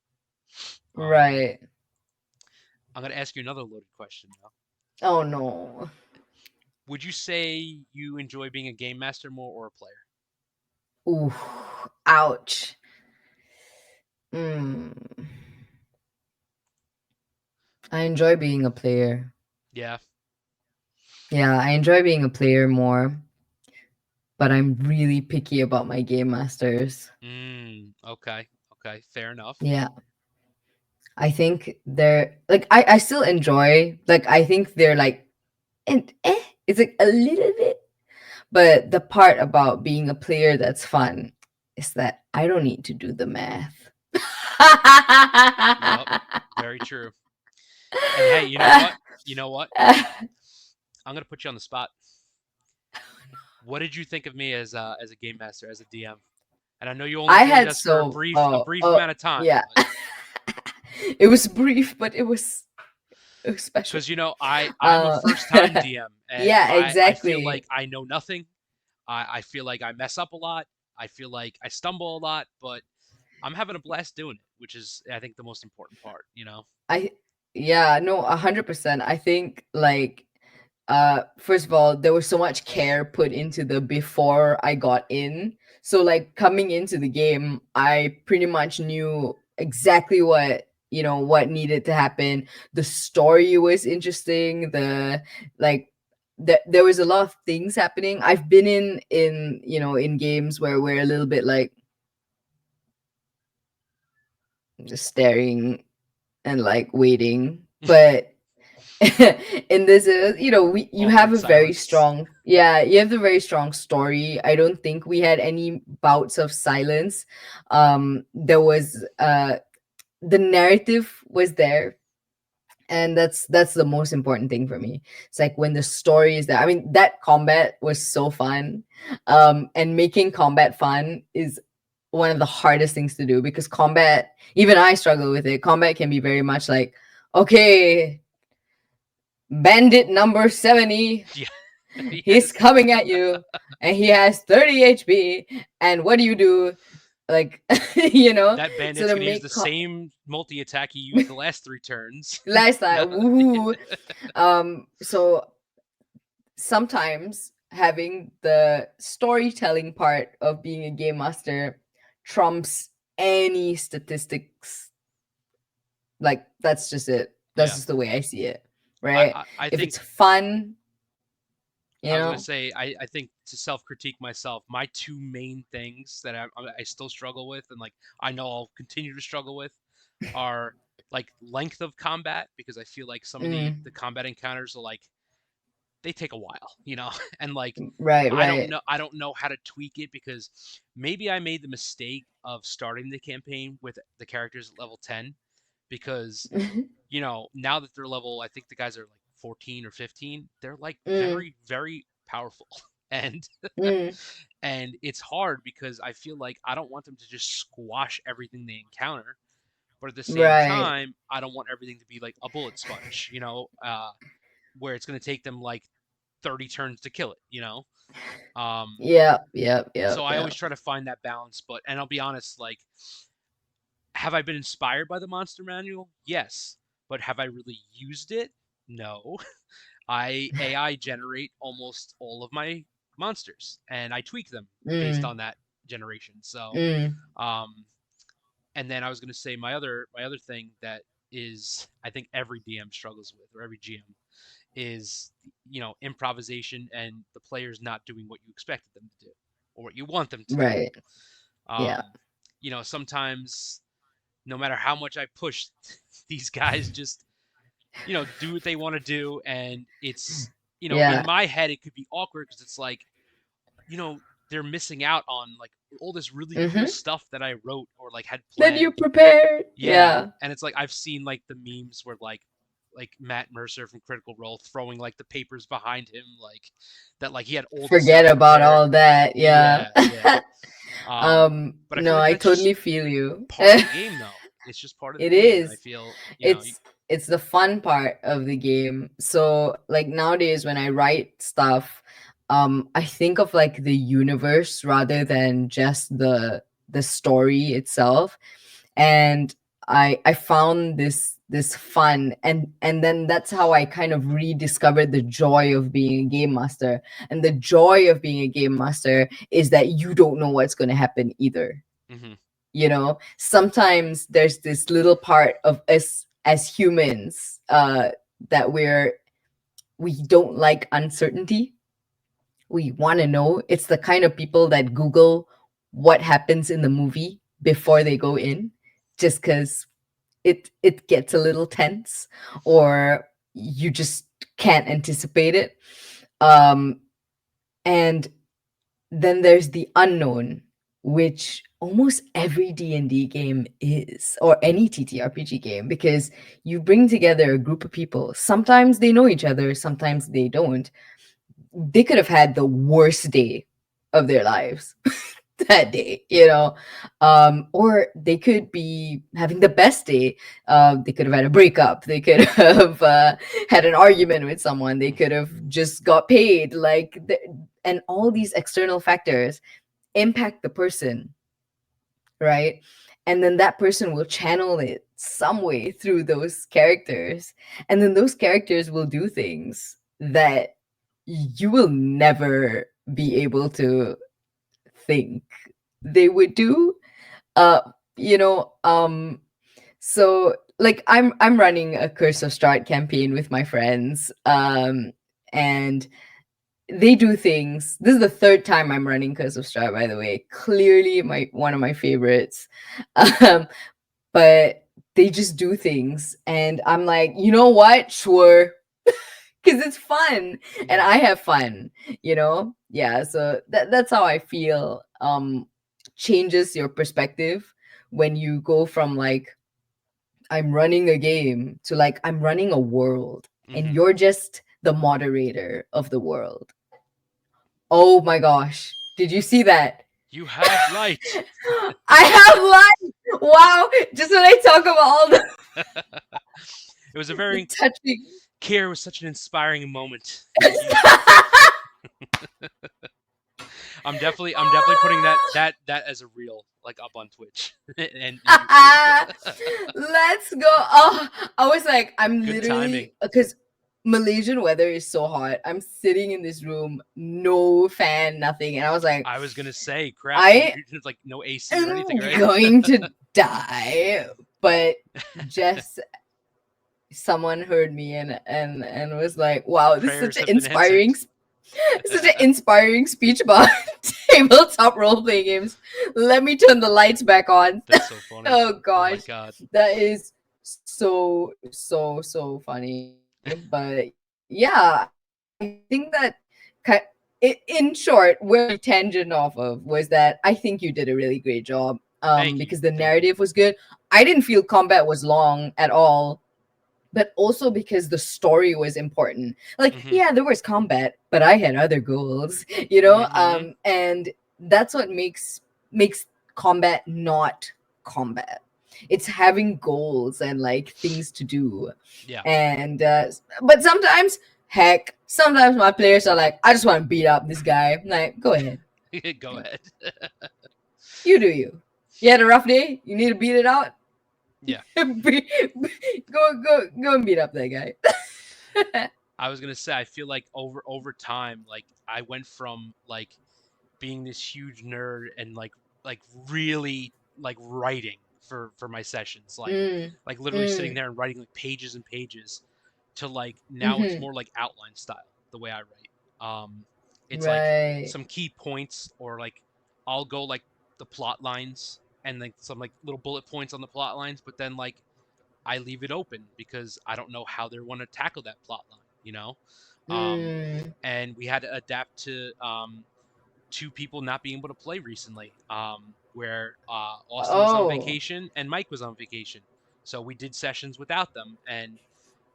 Right. I'm gonna ask you another loaded question now. Oh no. Would you say you enjoy being a game master more or a player? Ooh, ouch. Mm. I enjoy being a player. Yeah. Yeah, I enjoy being a player more, but I'm really picky about my game masters. Okay. Okay. Fair enough. Yeah. I think they're like I still enjoy like I think they're like and it's like a little bit, but the part about being a player that's fun is that I don't need to do the math. Yep. Very true. And hey, you know what? You know what? I'm gonna put you on the spot. What did you think of me as a game master, as a DM? And I know you only I joined had us for a so brief amount of time, yeah. but It was brief, but it was special. because I'm a Uh first time DM, and yeah, I feel exactly. like I know nothing. I feel like I mess up a lot. I feel like I stumble a lot, but I'm having a blast doing it, which is I think the most important part. I yeah, no, 100%. I think like first of all, there was so much care put into the before I got in. So like coming into the game, I pretty much knew exactly what needed to happen. The story was interesting. Like there was a lot of things happening. I've been in games where we're a little bit like just staring and like waiting, but in this you have Awkward a very silence. strong, yeah, you have a very strong story. I don't think we had any bouts of silence. There was the narrative was there, and that's the most important thing for me. It's like when the story is there. I mean, that combat was so fun. And making combat fun is one of the hardest things to do, because combat, even I struggle with it. Combat can be very much like, okay, bandit number 70, Yeah. he's Yes. coming at you and he has 30 HP. And what do you do? Like, That so bandit's to gonna use make the same multi attack he used the last 3 turns. Yeah. lifestyle, woohoo. So sometimes having the storytelling part of being a game master trumps any statistics. Like, that's just it. That's Yeah. just the way I see it, I, right? I, I If think it's fun, you I was gonna know. say I think to self critique myself, my two main things that I still struggle with, and like I know I'll continue to struggle with, are like length of combat, because I feel like some of the Mm, combat encounters are like they take a while, and like right, I don't right. know I don't know how to tweak it, because maybe I made the mistake of starting the campaign with the characters at level 10, because now that they're level, I think the guys are like 14 or 15, they're like Mm, very, very powerful. And mm, and it's hard because I feel like I don't want them to just squash everything they encounter, but at the same right. time, I don't want everything to be like a bullet sponge, where it's going to take them like 30 turns to kill it. Um, Yep, yep, so yep, I always yep. try to find that balance, and I'll be honest, like, have I been inspired by the monster manual? Yes. But have I really used it? No. I AI generate almost all of my monsters, and I tweak them based Mm, on that generation. So, mm, um, and then I was going to say my other thing that is I think every DM struggles with, or every GM, is improvisation and the players not doing what you expected them to do or what you want them to do. right. Yeah. Sometimes no matter how much I push, these guys just do what they want to do, and it's in Yeah. my head it could be awkward because it's like you know they're missing out on like all this really cool Mm-hmm. stuff that I wrote or like had That you planned. prepared. Yeah, Yeah. and it's like I've seen like the memes where like Matt Mercer from Critical Role throwing like the papers behind him, like that, like he had all this Forget stuff about prepared. all that. Yeah. Yeah, yeah. But I feel No, like I that's just totally feel you. part of the game, though. It's just part of the It game, and I is. feel It's the fun part of the game. So like nowadays when I write stuff, I think of like the universe rather than just the story itself. And I found this this fun, and then that's how I kind of rediscovered the joy of being a game master. And the joy of being a game master is that you don't know what's going to happen either. Mm-hmm. Sometimes there's this little part of us as humans, that we don't like uncertainty. We want to know. It's the kind of people that Google what happens in the movie before they go in, just because it gets a little tense, or you just can't anticipate it. Um, and then there's the unknown, which almost every D&D game is, or any TTRPG game, because you bring together a group of people. Sometimes they know each other, sometimes they don't. They could have had the worst day of their lives that day, or they could be having the best day. They could have had a breakup, they could have had an argument with someone, they could have just got paid, and all these external factors impact the person, right? And then that person will channel it some way through those characters, and then those characters will do things that you will never be able to think they would do. uh you know so like I'm running a Curse of Strahd campaign with my friends, and they do things. This is the third time I'm running Curse of Strahd, by the way. Clearly my one of my favorites. um but they just do things, and I'm like, you know what, sure, because it's fun and Yeah. I have fun, yeah. So that's how I feel. Changes your perspective when you go from like, I'm running a game, to like, I'm running a world, and Mm-hmm. you're just the moderator of the world. Oh my gosh, did you see that? You have light. I have life. Wow, just when I talk about all the, It was a the very touching. Kir was such an inspiring moment. You, I'm definitely putting that as a reel like up on Twitch and YouTube. Let's go. Oh, I was like, I'm Good timing. literally, because Malaysian weather is so hot. I'm sitting in this room, no fan, nothing. And I was like, I was gonna say, crap, I there's like no AC or am anything, right? going to die. But just someone heard me, and was like, wow, this is Prayers have been answered. such an inspiring speech about tabletop role playing games. Let me turn the lights back on. That's so funny. Oh Oh my gosh, god. that is so funny. But yeah, I think that in short, where we tangent off of was that I think you did a really great job. Thank you. Because the Thank you. narrative was good. I didn't feel combat was long at all, but also because the story was important. Like, Mm-hmm. yeah, there was combat, but I had other goals, Mm-hmm. and that's what makes combat not combat. It's having goals and like things to do. Yeah. And but sometimes my players are like, I just want to beat up this guy. I'm like, go ahead, Go ahead. you do you. You had a rough day, you need to beat it out. Yeah. Go and beat up that guy. I was gonna say I feel like over time, like I went from like being this huge nerd and like really like writing for my sessions, Mm, like literally sitting mm, there and writing like pages and pages, to like now it's mhm. more like outline style the way I write. It's like Right. some key points, or like I'll go like the plot lines and like some like little bullet points on the plot lines, but then like I leave it open because I don't know how they want to tackle that plot line. Um, Mm. and we had to adapt to two people not being able to play recently, where Austin was on Oh, vacation and Mike was on vacation. So we did sessions without them, and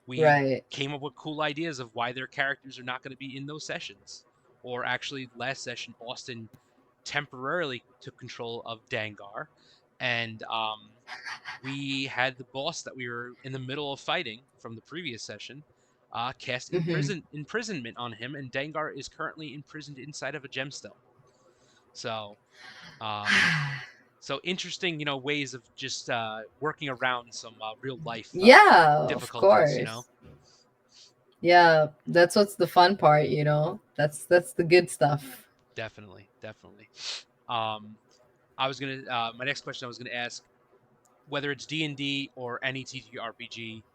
we right. came up with cool ideas of why their characters are not going to be in those sessions. Or actually, last session, Austin temporarily took control of Dangar, and we had the boss that we were in the middle of fighting from the previous session cast Mhm. imprisonment on him, and Dangar is currently imprisoned inside of a gemstone. So, um, So interesting, ways of just working around some real life Yeah, of difficulties. course. Yeah, that's what's the fun part, you know. That's the good stuff. Definitely, definitely. Um, I was gonna my next question I was gonna ask, whether it's D&D or any TTRPG,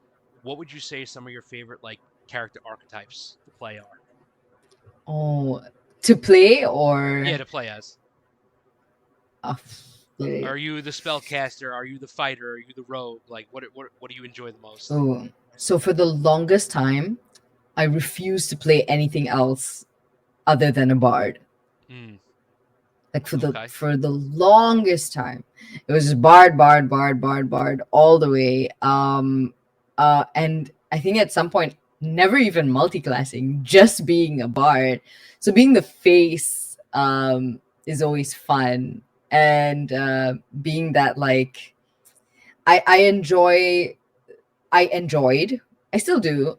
what would you say some of your favorite like character archetypes to play are? Oh, to play Yeah, or to play as. uh, play? Are you the spellcaster? Are you the fighter? Are you the rogue? Like, what do you enjoy the most? Oh, so for the longest time, I refused to play anything else other than a bard. Mm, Like okay. for the longest time, it was just bard all the way. And I think at some point, never even multi-classing, just being a bard. So being the face is always fun, and being that like I enjoy I enjoyed, I still do,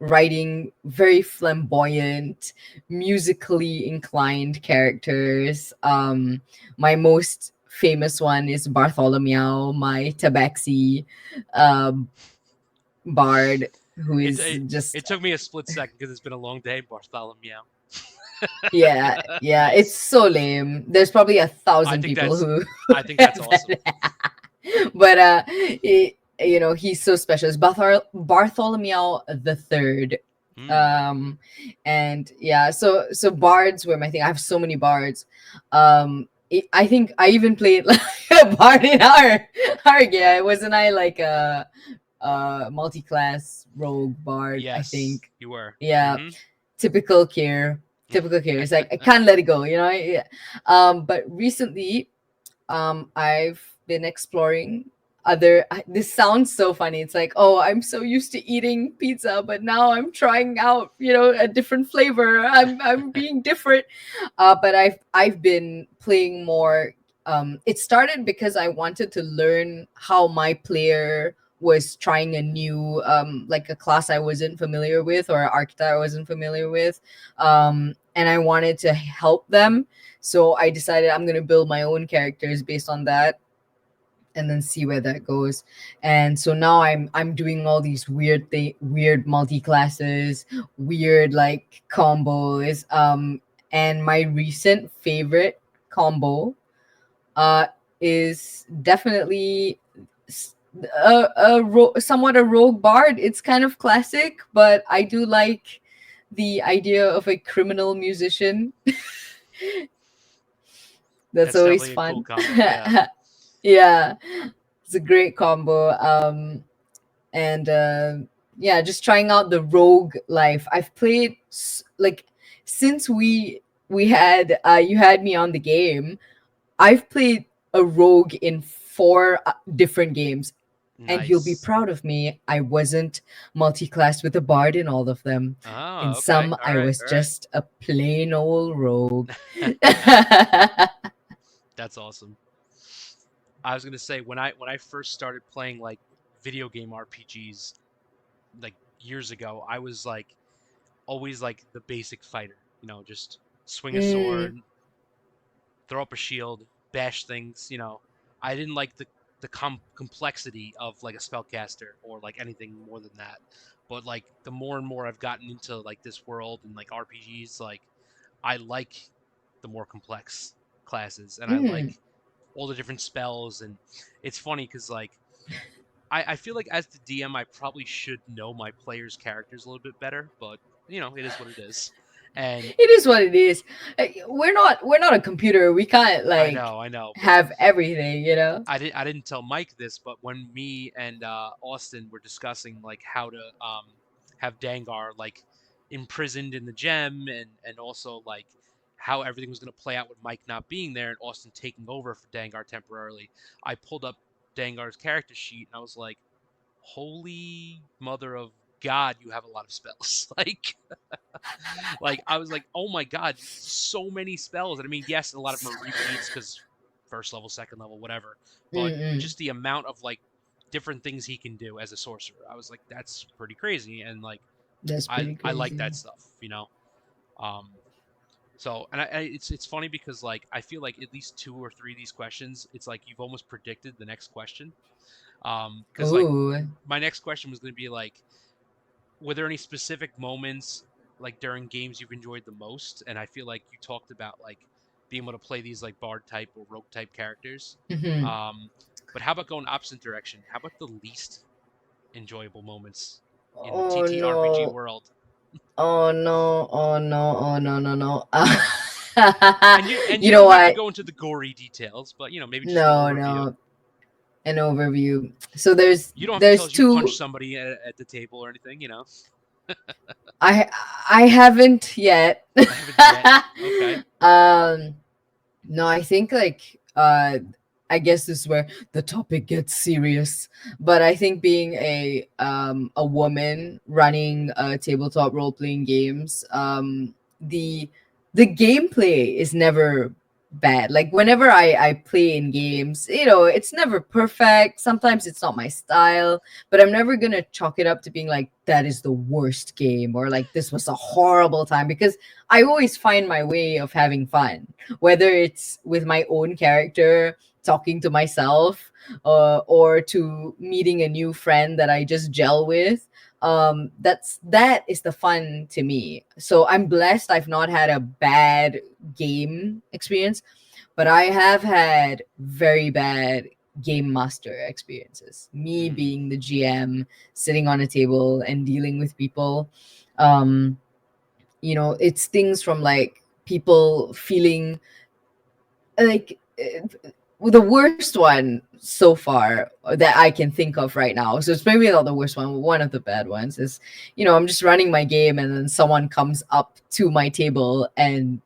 writing very flamboyant, musically inclined characters. My most famous one is Bartholomew, my Tabaxi um, bard, who It, is it just, it took me a split second because it's been a long day, Bartholomew. yeah, yeah, it's Nice. so lame. There's probably a I thousand think people that's who I think that's have awesome. that. But you know, he's so special. It's Bartholomew the Third. Mm. Um, and yeah, so bards were my thing. I have so many bards. I think I even played like a bard in our game. Wasn't I like a multi-class rogue bard? I Yes, think. you were. Yeah, Mm-hmm. typical care. Typical care. It's like I can't let it go. You know. Yeah. But recently I've been exploring other this sounds so funny. It's like, oh, I'm so used to eating pizza, but now I'm trying out, you know, a different flavor. I'm being different. But I've been playing more. It started because I wanted to learn how my player was trying a new like a class I wasn't familiar with or an archetype I wasn't familiar with. And I wanted to help them, so I decided I'm gonna build my own characters based on that and then see where that goes. And so now I'm doing all these weird multi classes, weird like combos. And my recent favorite combo uh is definitely somewhat a rogue bard. It's kind of classic, but I do like the idea of a criminal musician. That's That's always definitely a cool fun. combo. Yeah. Yeah, it's a great combo. And yeah, just trying out the rogue life. I've played like since we had you had me on the game. I've played a rogue in four different games, and you'll be Nice. proud of me. I wasn't multi-classed with a bard in all of them. In Oh, okay. some, All I right. was All right. just a plain old rogue. That's awesome. I was gonna say when I first started playing like video game RPGs like years ago, I was like always like the basic fighter. Just swing a Mm, sword, throw up a shield, bash things. I didn't like the complexity of like a spellcaster or like anything more than that. But like the more and more I've gotten into like this world and like RPGs, like I like the more complex classes and I like mm. all the different spells. And it's funny because like I feel like as the DM I probably should know my players' characters a little bit better, but it is what it is. And It is what it is. We're not a computer. We can't like I know, but have everything, you know. I didn't tell Mike this, but when me and Austin were discussing like how to have Dangar like imprisoned in the gem, and also like how everything was going to play out with Mike not being there and Austin taking over for Dangar temporarily, I pulled up Dangar's character sheet and I was like, holy mother of God, you have a lot of spells. Like I was like, oh my God, so many spells. And I mean, yes, a lot of them are repeats because first level, second level, whatever. But Mm-mm. just the amount of like different things he can do as a sorcerer, I was like, that's pretty crazy. And like That's I pretty I like crazy. that stuff. Um So, it's funny because like I feel like at least two or three of these questions, it's like you've almost predicted the next question. Because like Ooh. my next question was going to be like, were there any specific moments like during games you've enjoyed the most? And I feel like you talked about like being able to play these like bard type or rogue type characters. Mhm. Um, but how about going opposite direction? How about the least enjoyable moments in the Oh TTRPG no. world? Oh no. Oh no. Oh no. No. No. And you You know don't have to what? go into the gory details, but maybe just an No. overview. No. An overview. So there's You don't have to tell there's us you punched two. somebody at the table or anything. I I haven't yet. I haven't yet. Okay. um. No, I think like I guess this is where the topic gets serious. But I think being a woman running tabletop role playing games, the the gameplay is never bad. Like whenever I play in games, it's never perfect. Sometimes it's not my style, but I'm never gonna chalk it up to being like that is the worst game or like this was a horrible time, because I always find my way of having fun, whether it's with my own character talking to myself, or to meeting a new friend that I just gel with. That is the fun to me. So I'm blessed I've not had a bad game experience, but I have had very bad game master experiences, me Mm, being the GM, sitting on a table and dealing with people. um it's things from like people feeling like the worst one so far that I can think of right now. So it's maybe not the worst one. One of the bad ones is, I'm just running my game and then someone comes up to my table and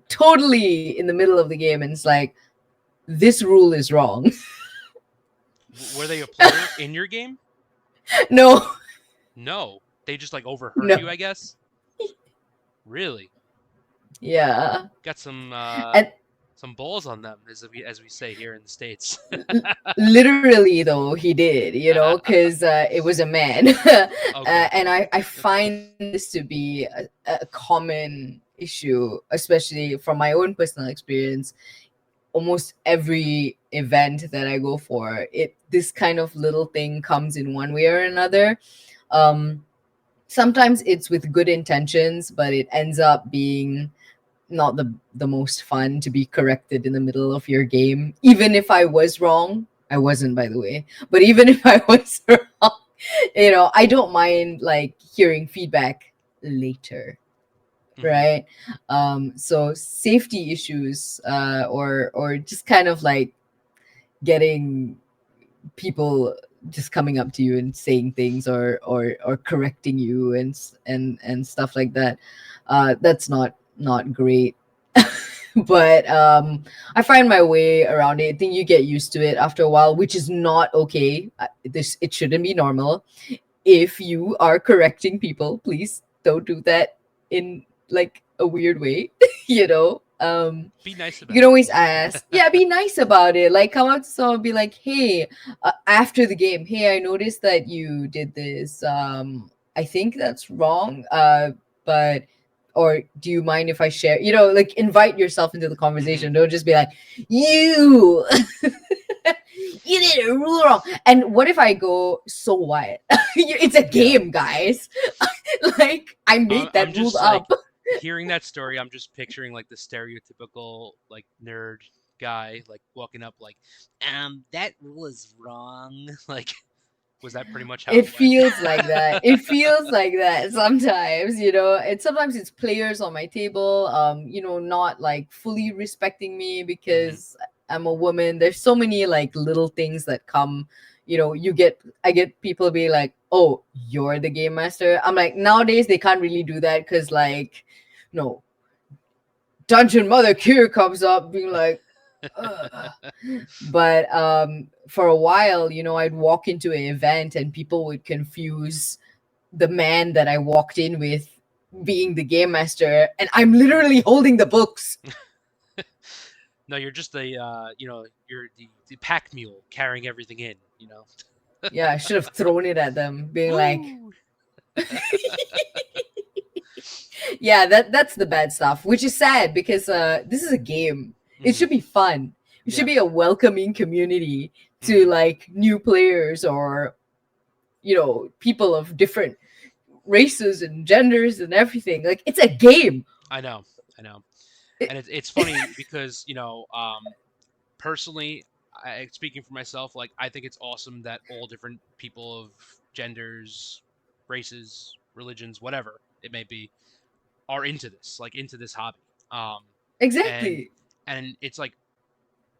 totally in the middle of the game and it's like, this rule is wrong. were they a player in your game? No, No, they just like overheard no, you, I guess. Really? yeah. Got And some balls on them, as we say here in the states. literally though he did, because it was a man. Okay. And I find this to be a common issue, especially from my own personal experience. Almost every event that I go for, this kind of little thing comes in one way or another. um Sometimes it's with good intentions, but it ends up being not the most fun to be corrected in the middle of your game. Even if I was wrong, I wasn't, by the way. But even if I was wrong, I don't mind like hearing feedback later, Hmm. right? So safety issues, or just kind of like getting people just coming up to you and saying things, or correcting you and stuff like that. That's not great. But I find my way around it. I think you get used to it after a while, which is not okay. This It shouldn't be normal. If you are correcting people, please don't do that in like a weird way. Be nice You can about it. always ask, yeah, be nice about it. Like come up to someone, be like, hey, after the game, hey, I noticed that you did this. I think that's wrong. But or do you mind if I share? Like invite yourself into the Hmm. conversation. Don't just be like, you you did it wrong. And what if I go, so what? It's a Yeah. game, guys. Like I I'm made I'm that rule just like up. hearing that story. I'm just picturing like the stereotypical like nerd guy like walking up like, that rule is wrong. Like, was that pretty much how It it went? feels like that. It feels like that sometimes, and sometimes it's players on my table, not like fully respecting me Hmm. because I'm a woman. There's so many like little things that come, I get people be like, "Oh, you're the game master." I'm like, nowadays they can't really do that because like, no, Dungeon Mother Kir comes up being like, ugh. But for a while, I'd walk into an event and people would confuse the man that I walked in with being the game master, and I'm literally holding the books. No, you're just you're the pack mule carrying everything in. Yeah, I should have thrown it at them, being like, Woo! Yeah, that's the bad stuff, which is sad because this is a game. It Hmm. should be fun. It should Yeah. be a welcoming community to Hmm. like new players or people of different races and genders and everything. Like it's a game. I know. I know. It, And it's funny because personally, speaking for myself, like I think it's awesome that all different people of genders, races, religions, whatever it may be, are into this, like into this hobby. Um, and exactly. and it's like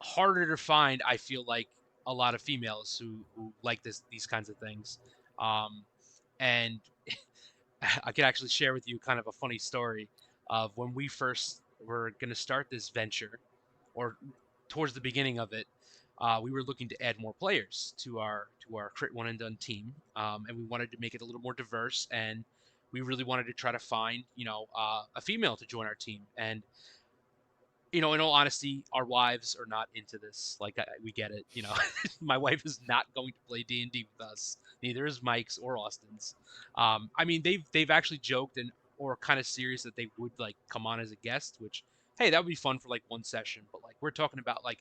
harder to find. I feel like a lot of females who like these kinds of things. Um, and I could actually share with you kind of a funny story of when we first were going to start this venture, or towards the beginning of it. We were looking to add more players to our Crit One and Done team, and we wanted to make it a little more diverse. And we really wanted to try to find, a female to join our team. And in all honesty, our wives are not into this. Like, we get it. My wife is not going to play D&D with us. Neither is Mike's or Austin's. I mean, they've actually joked and or kind of serious that they would like come on as a guest, which hey, that would be fun for like one session. But like, we're talking about like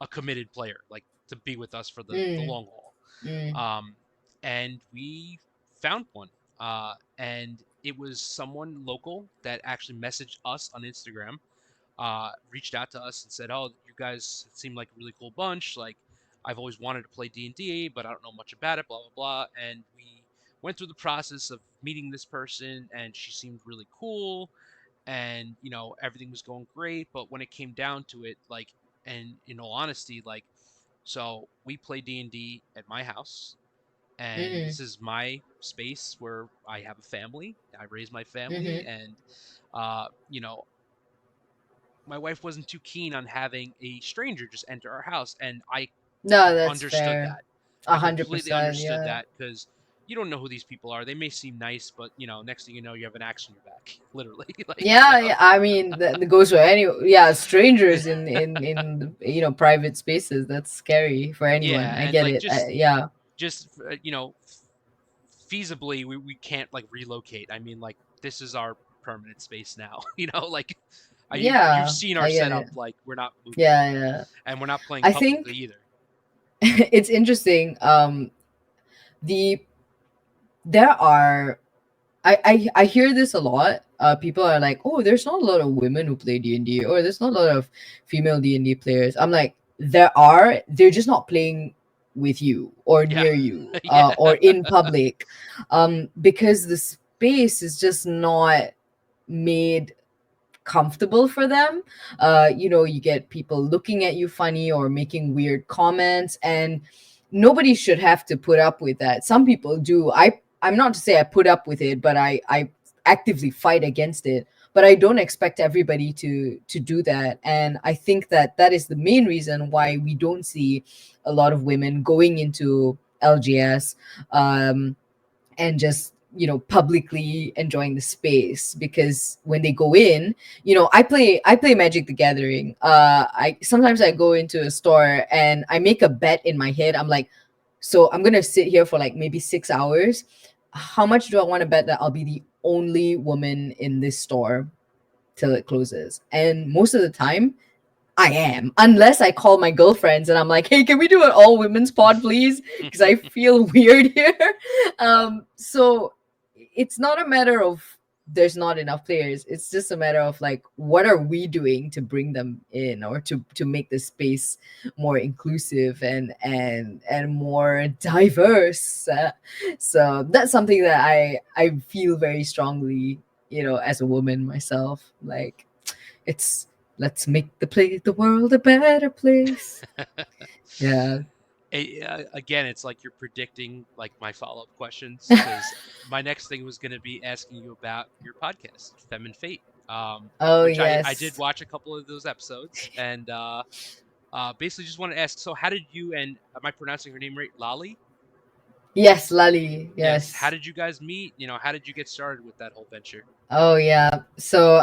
a committed player, like to be with us for the Mm, long haul. mm, Um, and we found one. And it was someone local that actually messaged us on Instagram, reached out to us and said, "Oh, you guys seem like a really cool bunch. Like, I've always wanted to play D&D, but I don't know much about it. Blah blah blah." And we went through the process of meeting this person, and she seemed really cool, and everything was going great. But when it came down to it, like, and in all honesty, like, so we play D&D at my house. And mm, this is my space where I have a family. I raise my family, mm-hmm. and uh, you know, my wife wasn't too keen on having a stranger just enter our house, and I No, that's understood fair. that. A I hundred completely percent. understood Yeah. that because you don't know who these people are. They may seem nice, but next thing you know, you have an axe on your back, literally. like Yeah, yeah, I mean that goes for any, yeah, strangers in private spaces. That's scary for anyone. yeah, I and get like it. Yeah, just feasibly, we can't like relocate. I mean, like this is our permanent space now. Like you've yeah, seen our I get setup. it. Like we're not moving Yeah, anywhere, yeah. and we're not playing I publicly think either. it's interesting. The there are I hear this a lot. People are like, "Oh, there's not a lot of women who play D&D, or there's not a lot of female D&D players." I'm like, there are. They're just not playing with you or Yeah, near you, yeah. or in public, because the space is just not made comfortable for them. You get people looking at you funny or making weird comments, and nobody should have to put up with that. Some people do. I'm not to say I put up with it, but I actively fight against it. But I don't expect everybody to do that, and I think that that is the main reason why we don't see a lot of women going into LGS, and just publicly enjoying the space, because when they go in, I play Magic the Gathering. I sometimes I go into a store and I make a bet in my head. I'm like, so I'm gonna sit here for like maybe 6 hours. How much do I want to bet that I'll be the only woman in this store till it closes? And most of the time I am, unless I call my girlfriends and I'm like, "Hey, can we do an all women's pod, please? Because I feel weird here." So it's not a matter of there's not enough players. It's just a matter of like, what are we doing to bring them in, or to make the space more inclusive and more diverse. So that's something that I feel very strongly, as a woman myself. Like, it's let's make the world a better place. Yeah. Again, it's like you're predicting like my follow-up questions because my next thing was going to be asking you about your podcast, Fem and Fate, Oh which I did yes. watch a couple of those episodes, and basically just wanted to ask. So, how did you and am I pronouncing her name right, Lali? Yes, Lali. Yes. How Yes. did you guys meet? How did you get started with that whole venture? Oh yeah. So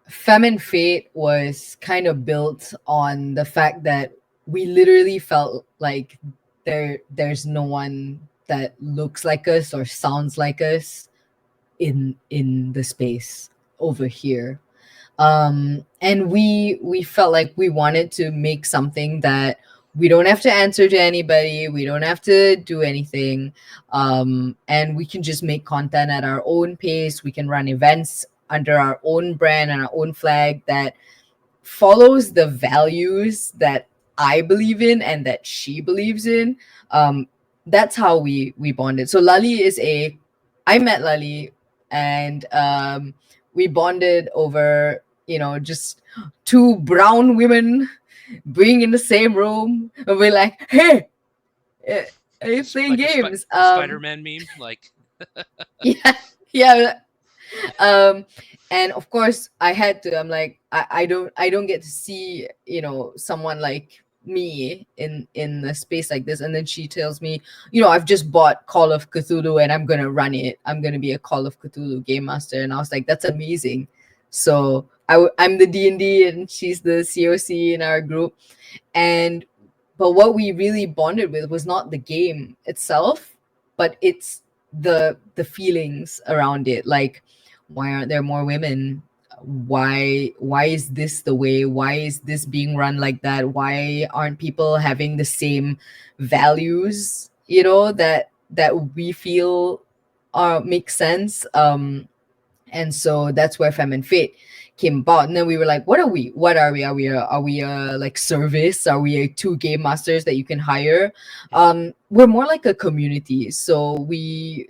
Femme and Fate was kind of built on the fact that we literally felt like there's no one that looks like us or sounds like us in the space. over here. And we felt like we wanted to make something that we don't have to answer to anybody, we don't have to do anything, and we can just make content at our own pace. We can run events under our own brand and our own flag that follows the values that I believe in and that she believes in. Um, that's how we bonded. So Lali is a I met Lali, and we bonded over, just two brown women being in the same room, and we're like, hey, eh, are you playing Like games? a Spider-Man meme. Like, Yeah, yeah. um and of course I had to, I'm like, I don't get to see, someone like me in a space like this. And then she tells me, I've just bought Call of Cthulhu and I'm gonna run it, I'm gonna be a Call of Cthulhu game master. And I was like, that's amazing. So I'm the D&D and she's the COC in our group. And but what we really bonded with was not the game itself, but it's the feelings around it. Like, why aren't there more women? Why is this the way? Why is this being run like that? Why aren't people having the same values, that we feel make sense? And so that's where Femme and Fate came about. And then we were like, what are we? What are we? Are we a like service? Are we a two game masters that you can hire? We're more like a community. So we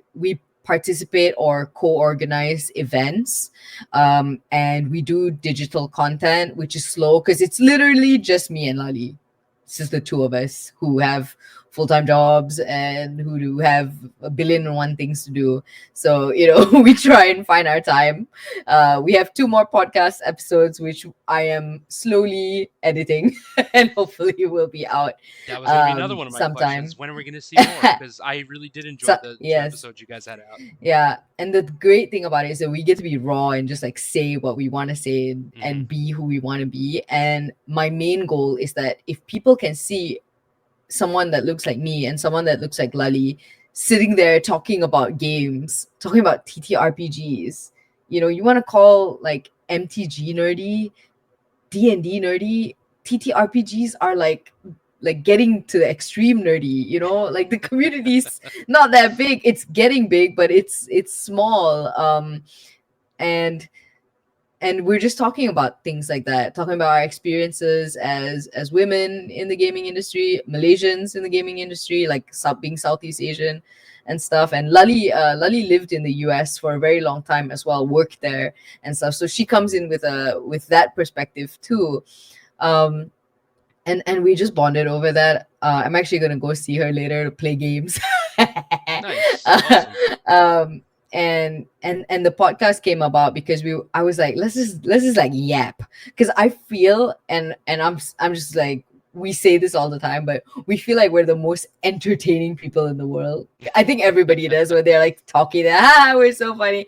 participate or co-organize events, and we do digital content, which is slow because it's literally just me and Lali. It's just the two of us who have full-time jobs and who do have a billion and one things to do. So, we try and find our time. We have two more podcast episodes, which I am slowly editing and hopefully will be out that was going to be another one of my sometime. questions. When are we going to see more? Because I really did enjoy So, the two yes. episodes you guys had out. Yeah. And the great thing about it is that we get to be raw and just like say what we want to say, and be who we want to be. And my main goal is that if people can see someone that looks like me and someone that looks like Lali sitting there talking about games, talking about TTRPGs. You want to call like MTG nerdy, D&D nerdy, TTRPGs are like getting to the extreme nerdy, like the community's not that big. It's getting big, but it's small. And we're just talking about things like that, talking about our experiences as women in the gaming industry, Malaysians in the gaming industry, like being Southeast Asian and stuff. And Lali lived in the US for a very long time as well, worked there and stuff, so she comes in with that perspective too. And we just bonded over that. I'm actually gonna go see her later to play games. Nice, awesome. um, and the podcast came about because I was like, let's just like yap, because I feel, and I'm just like, we say this all the time, but we feel like we're the most entertaining people in the world. I think everybody does when they're like talking, we're so funny.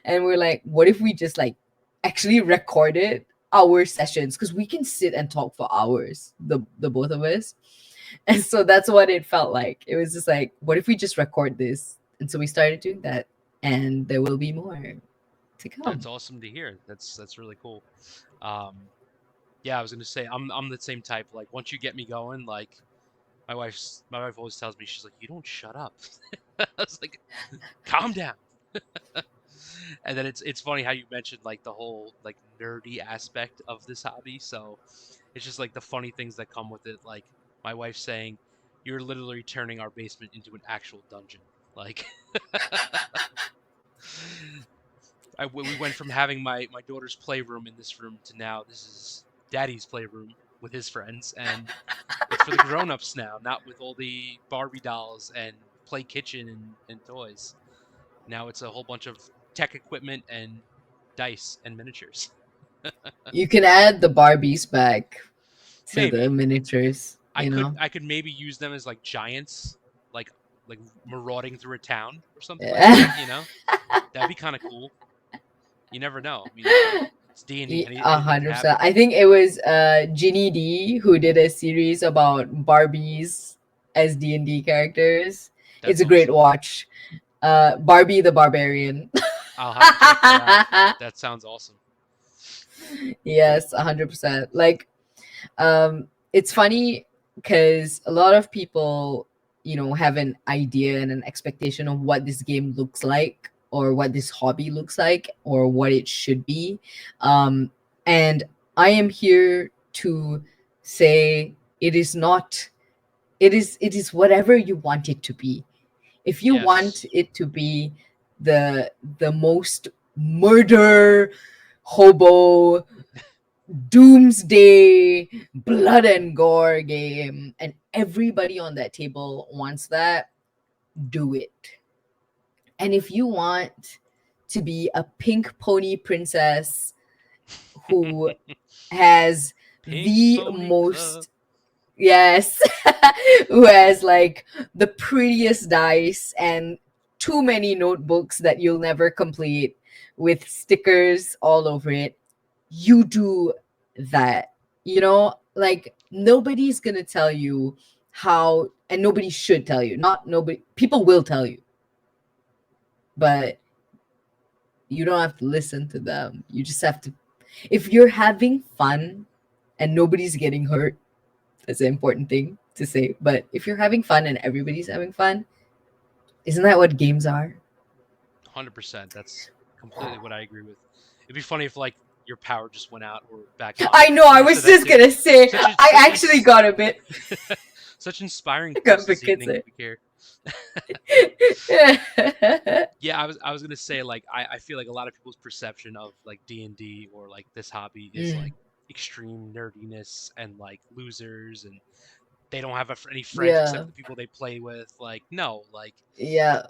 And we're like, what if we just like actually recorded our sessions, because we can sit and talk for hours, the both of us. And so that's what it felt like. It was just like, what if we just record this? And so we started doing that, and there will be more to That's come. awesome to hear. That's really cool. Um, yeah, I was gonna say I'm the same type. Like once you get me going, like my wife always tells me, she's like, you don't shut up. I was like, calm down. And then it's funny how you mentioned like the whole like nerdy aspect of this hobby. So it's just like the funny things that come with it. Like my wife saying, you're literally turning our basement into an actual dungeon. Like we went from having my daughter's playroom in this room to now this is daddy's playroom with his friends, and it's for the grown-ups now, not with all the Barbie dolls and play kitchen and toys. Now it's a whole bunch of tech equipment and dice and miniatures. You can add the Barbies back to the Maybe miniatures, I could maybe use them as like giants, like like marauding through a town or something like Yeah. that. That'd be kind of cool. You never know. I mean, it's D&D. A Anything could hundred percent. happen. I think it was Ginny D who did a series about Barbies as D&D characters. It's That's a great awesome. watch. Barbie the Barbarian. I'll have to check that out. That sounds awesome. Yes, 100%. Like, it's funny because a lot of people, have an idea and an expectation of what this game looks like, or what this hobby looks like, or what it should be. And I am here to say it is not, it is whatever you want it to be. If you want Yes. it to be the most murder hobo doomsday blood and gore game, and everybody on that table wants that, do it. And if you want to be a pink pony princess who has Pink the Pony Club. most, yes, who has like the prettiest dice and too many notebooks that you'll never complete with stickers all over it, you do that. Like, nobody's gonna tell you how, and nobody should tell you. Not nobody, people will tell you, but you don't have to listen to them. You just have to, if you're having fun and nobody's getting hurt, that's an important thing to say. But if you're having fun and everybody's having fun, isn't that what games are? 100%. That's completely what I agree with. It'd be funny if like your power just went out or back on. I know, I know I you said was that just too. gonna say, Such a I such actually got a bit. such inspiring I got a thoughts bit this evening, concerned. Bakir. Yeah, I was gonna say like I feel like a lot of people's perception of like D&D or like this hobby is Mm, like extreme nerdiness and like losers, and they don't have any friends except yeah, for the people they play with. Like no, like yeah,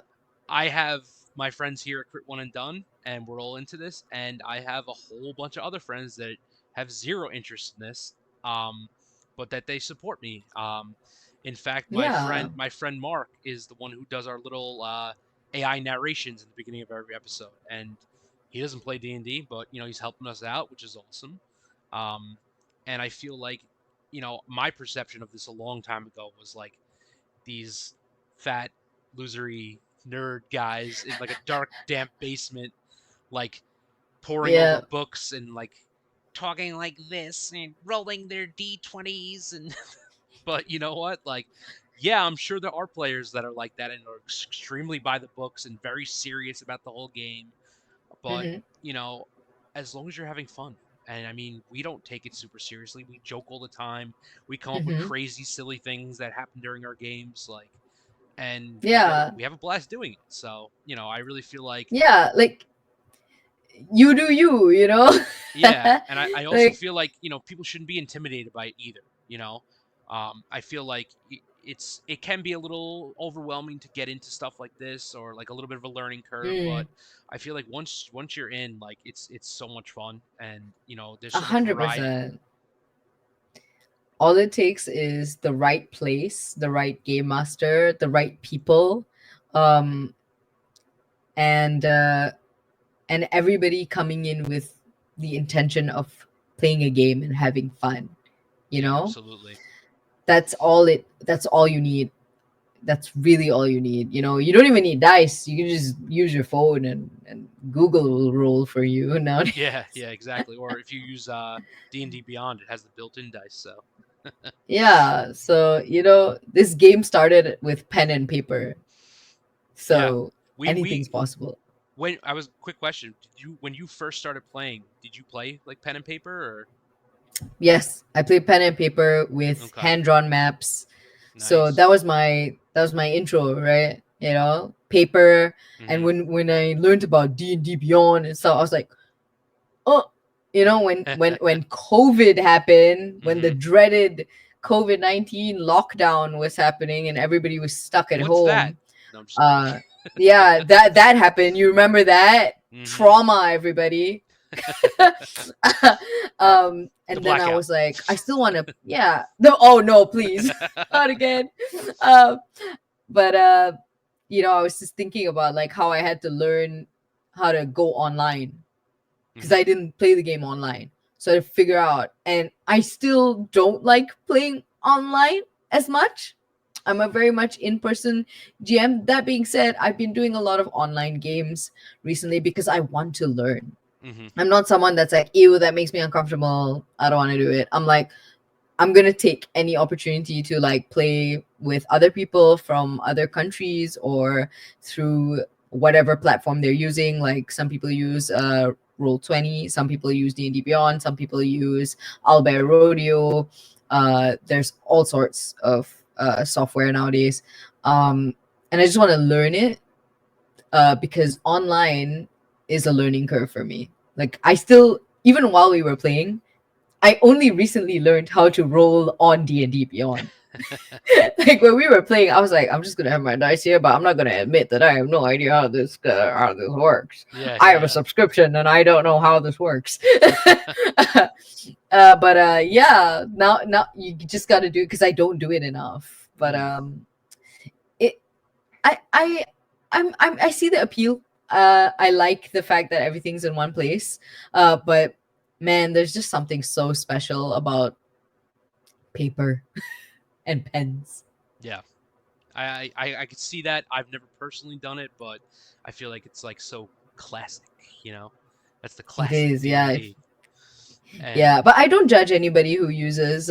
I have my friends here at Crit One and Done, and we're all into this, and I have a whole bunch of other friends that have zero interest in this, um, but that they support me. In fact, my yeah. friend, my friend Mark, is the one who does our little AI narrations in the beginning of every episode, and he doesn't play D&D, but he's helping us out, which is awesome. Um, and I feel like my perception of this a long time ago was like these fat, losery nerd guys in like a dark, damp basement, like poring over Yeah, books and like talking like this and rolling their d20s and but you know what, like yeah, I'm sure there are players that are like that and are extremely by the books and very serious about the whole game, but hmm, you know as long as you're having fun. And I mean, we don't take it super seriously, we joke all the time, we come up with hmm, crazy silly things that happen during our games, like, and yeah, we have a blast doing it. So I really feel like yeah. Like, you do you, yeah, and I also like, feel like people shouldn't be intimidated by it either. I feel like it can be a little overwhelming to get into stuff like this, or like a little bit of a learning curve, but mm, I feel like once you're in, like it's so much fun, and there's a so much hundred variety. percent. All it takes is the right place, the right game master, the right people, um, and everybody coming in with the intention of playing a game and having fun. You Yeah, know, absolutely. That's all you need. That's really all you need. You don't even need dice. You can just use your phone, and Google will roll for you nowadays. Yeah, yeah, exactly. Or if you use D&D Beyond, it has the built-in dice. So Yeah. So, this game started with pen and paper. yeah, So we anything's possible. when I was quick question, did you when you first started playing, did you play like pen and paper Yes, I play pen and paper or with okay, hand-drawn maps. So nice. that was my intro, right? Paper. And Mhm. when I learned about D&D Beyond and stuff, I was like, oh, when COVID happened, when the Mhm. dreaded COVID-19 lockdown was happening and everybody was stuck at What's that? home, No, I'm just kidding. uh, yeah, that happened. You remember that Mhm. trauma, everybody. The And then I blackout. was like, I still want to, yeah. No, oh no, please, not again. Um, but I was just thinking about like how I had to learn how to go online because Mhm. I didn't play the game online. So I had to figure out, and I still don't like playing online as much. I'm a very much in-person GM. That being said, I've been doing a lot of online games recently because I want to learn. Hmm. I'm not someone that's like, ew, that makes me uncomfortable. I don't want to do it. I'm like, I'm gonna take any opportunity to like play with other people from other countries or through whatever platform they're using. Like some people use Roll20, some people use D&D Beyond, some people use Owlbear Rodeo. There's all sorts of software nowadays, and I just want to learn it because online is a learning curve for me. Like I still, even while we were playing, I only recently learned how to roll on D&D Beyond. Like when we were playing, I was like, I'm just gonna have my dice here, but I'm not gonna admit that I have no idea how this works. Yeah, I have a yeah, subscription and I don't know how this works. But yeah, now you just got to do it because I don't do it enough. But yeah. it I I see the appeal. I like the fact that everything's in one place. But man, there's just something so special about paper and pens. Yeah. I could see that. I've never personally done it, but I feel like it's like so classic, you know? That's the It classic is, yeah. D&D. Yeah, And but I don't judge anybody who uses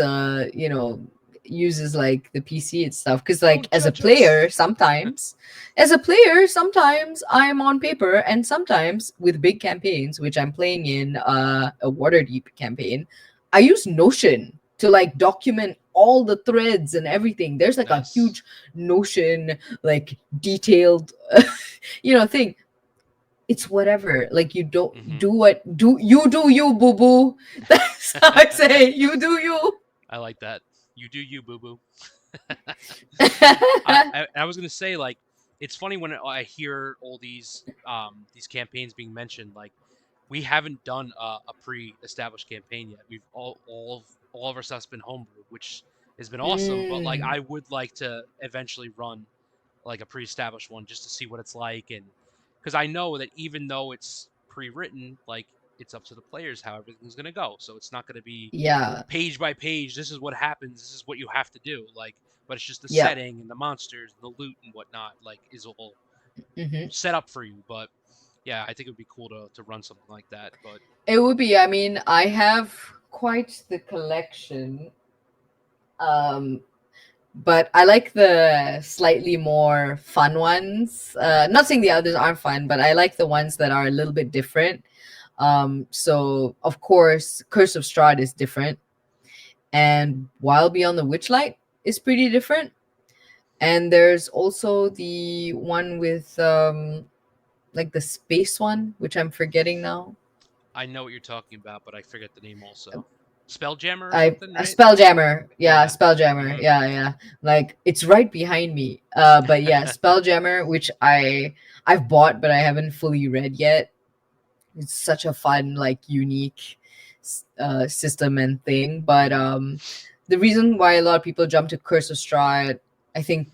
uses like the PC and stuff because like don't as a judge us. player sometimes I'm on paper and sometimes with big campaigns which I'm playing in a Waterdeep campaign, I use Notion to like document all the threads and everything. There's like a Nice. huge Notion like detailed thing. It's whatever. Like you don't Hmm. do you boo boo. That's how I say you do you. I like that. You do you, boo boo. I, Yeah. I was gonna say like it's funny when I hear all these campaigns being mentioned. Like we haven't done a pre-established campaign yet. We've all of our stuff's been homebrew, which has been awesome. But like Mm, I would like to eventually run like a pre-established one just to see what it's like, and because I know that even though it's pre-written, like it's up to the players how everything's gonna go. So it's not gonna be yeah. page by page. This is what happens. This is what you have to do. Like, but it's just the Yep. setting and the monsters and the loot and whatnot. Like, is all Hmm. set up for you. But yeah, I think it would be cool to run something like that. But It would be. I mean, I have quite the collection. Um, but I like the slightly more fun ones. Not saying the others aren't fun, but I like the ones that are a little bit different. So of course, Curse of Strahd is different, and Wild Beyond the Witchlight is pretty different. And there's also the one with like the space one, which I'm forgetting now. I know what you're talking about, but I forget the name also. Spelljammer or I something, a right? Spelljammer. Yeah, Yeah. Spelljammer. Hmm. Yeah, yeah. Like it's right behind me. But yeah, Spelljammer, which I've bought but I haven't fully read yet. It's such a fun, like unique system and thing. But Hmm. the reason why a lot of people jump to Curse of Strahd, I think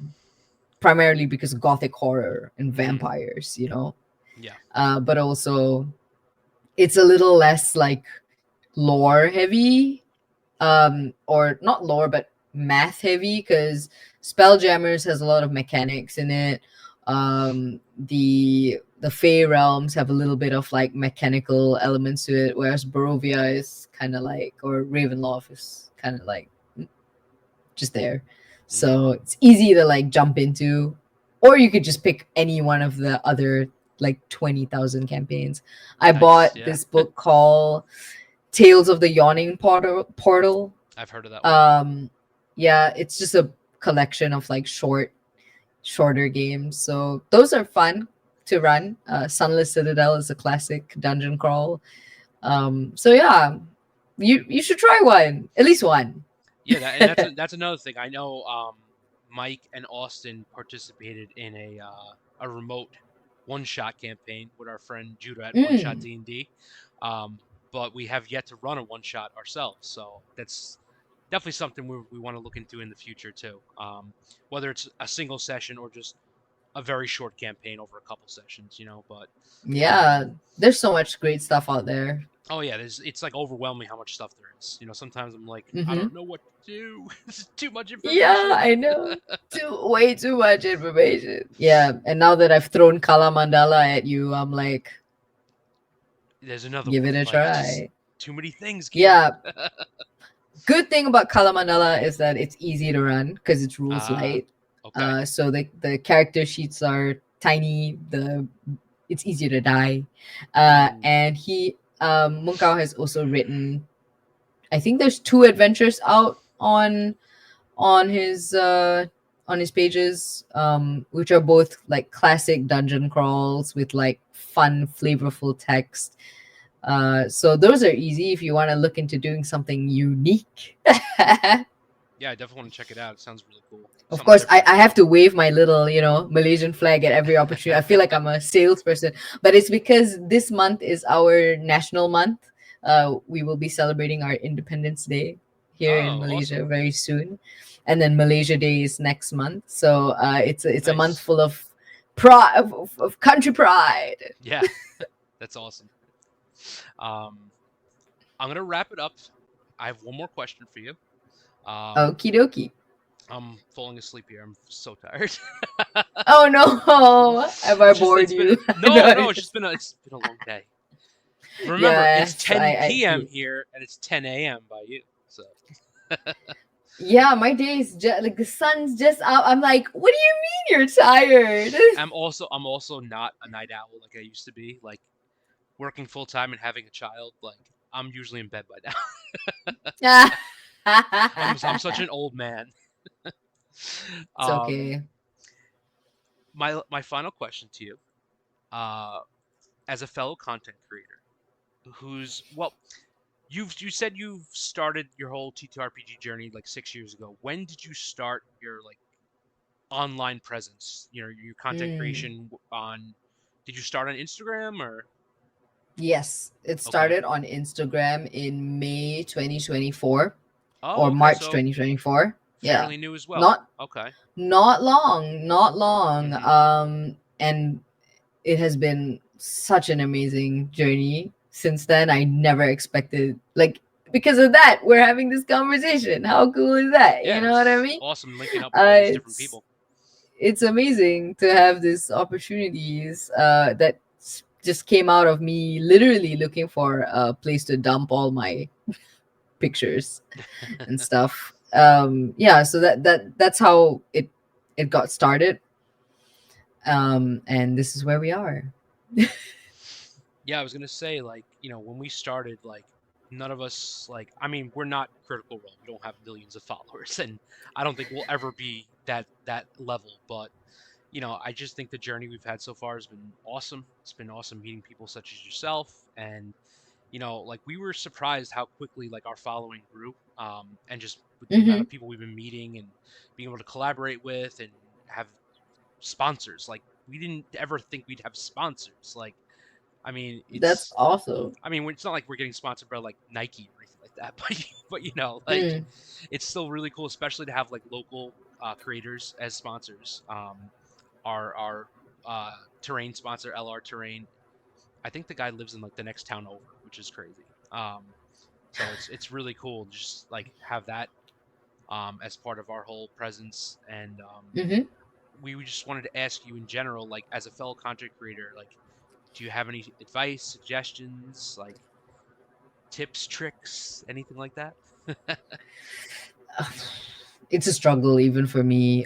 primarily because of gothic horror and Hmm. vampires. Yeah. But also it's a little less like lore heavy, or not lore but math heavy because Spelljammers has a lot of mechanics in it. The Fey realms have a little bit of like mechanical elements to it, whereas Barovia is kind of like, or Ravenloft is kind of like just there. Hmm. So it's easy to like jump into, or you could just pick any one of the other like 20,000 campaigns. I Nice. bought Yeah. this book called Tales of the Yawning Portal. I've heard of that one. Um, yeah, it's just a collection of like shorter games. So those are fun to run. Sunless Citadel is a classic dungeon crawl. So yeah, you should try one, at least one. Yeah, and that's another thing. I know Mike and Austin participated in a remote one-shot campaign with our friend Judah at One Shot Mm, D&D. Um, but we have yet to run a one-shot ourselves, so that's definitely something we want to look into in the future too. Whether it's a single session or just a very short campaign over a couple sessions, But yeah, um, there's so much great stuff out there. Oh yeah, it's like overwhelming how much stuff there is. Sometimes I'm like, I Hmm. don't know what to do. This is too much Yeah, information. I know. Way too much information. Yeah, and now that I've thrown Kala Mandala at you, I'm like, There's another give one. it a Like just try. too many things, Kir. Yeah, good thing about Kala Mandala is that it's easy to run because it's rules uh light. okay. So the character sheets are tiny. It's easier to die. Mm. And Munkao has also written. I think there's two adventures out on his uh on his pages, which are both like classic dungeon crawls with like fun, flavorful text. So those are easy if you want to look into doing something unique. Yeah, I definitely want to check it out. It sounds really cool. Of Something course, different. I have to wave my little, Malaysian flag at every opportunity. I feel like I'm a salesperson, but it's because this month is our national month. We will be celebrating our Independence Day here in Oh, Malaysia awesome. very soon, and then Malaysia Day is next month. So it's a month Nice. full of pride, of country pride. Yeah, that's awesome. Um, I'm gonna wrap it up. I have one more question for you. Um, Okie dokie. I'm falling asleep here. I'm so tired. Oh no, have I bored It's been you? no, No. no. It's been a long day. Remember, it's Yes, 10 I p.m. see. here and it's 10 a.m. by you. So Yeah, my day is just like the sun's just out. I'm like, what do you mean you're tired? I'm also not a night owl like I used to be. Like working full time and having a child. Like I'm usually in bed by now. I'm such an old man. It's Um, okay. my final question to you, uh, as a fellow content creator, well, you said you've started your whole TTRPG journey like 6 years ago. When did you start your like online presence? Your content Mm. creation on. Did you start on Instagram or? Yes, it Okay. started on Instagram in May 2024 Oh, or okay. March So 2024. Yeah. fairly new as well. Not Okay. not long, not long. Mm-hmm. And it has been such an amazing journey since then. I never expected, like, because of that, we're having this conversation. How cool is that? You Yeah, know what I it's mean? awesome linking up with all these different It's people. amazing to have these opportunities that just came out of me literally looking for a place to dump all my pictures and stuff. Yeah, so that's how it got started. And this is where we are. Yeah, I was gonna say like when we started like none of us like I mean we're not Critical Role. We don't have millions of followers, and I don't think we'll ever be that level. But I just think the journey we've had so far has been awesome. It's been awesome meeting people such as yourself, and like we were surprised how quickly like our following grew, and just with the amount Hmm. of people we've been meeting and being able to collaborate with and have sponsors. Like we didn't ever think we'd have sponsors. Like I mean, That's awesome. it's not like we're getting sponsored by like Nike or anything like that, but like Mm. it's still really cool, especially to have like local creators as sponsors. Our terrain sponsor, LR Terrain. I think the guy lives in like the next town over, which is crazy. So it's really cool to just like have that as part of our whole presence, and Hmm. we just wanted to ask you in general, like as a fellow content creator, like do you have any advice, suggestions, like tips, tricks, anything like that? It's a struggle even for me,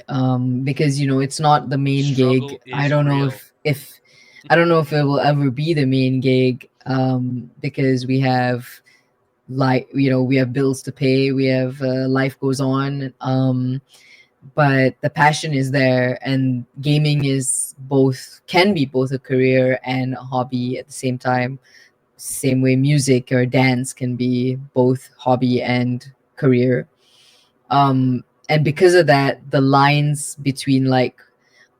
because it's not the main Struggle gig. I is don't know real. if I don't know if it will ever be the main gig, because we have, like, we have bills to pay, we have, life goes on, but the passion is there, and gaming is both, can be both a career and a hobby at the same time. Same way music or dance can be both hobby and career. And because of that, the lines between, like,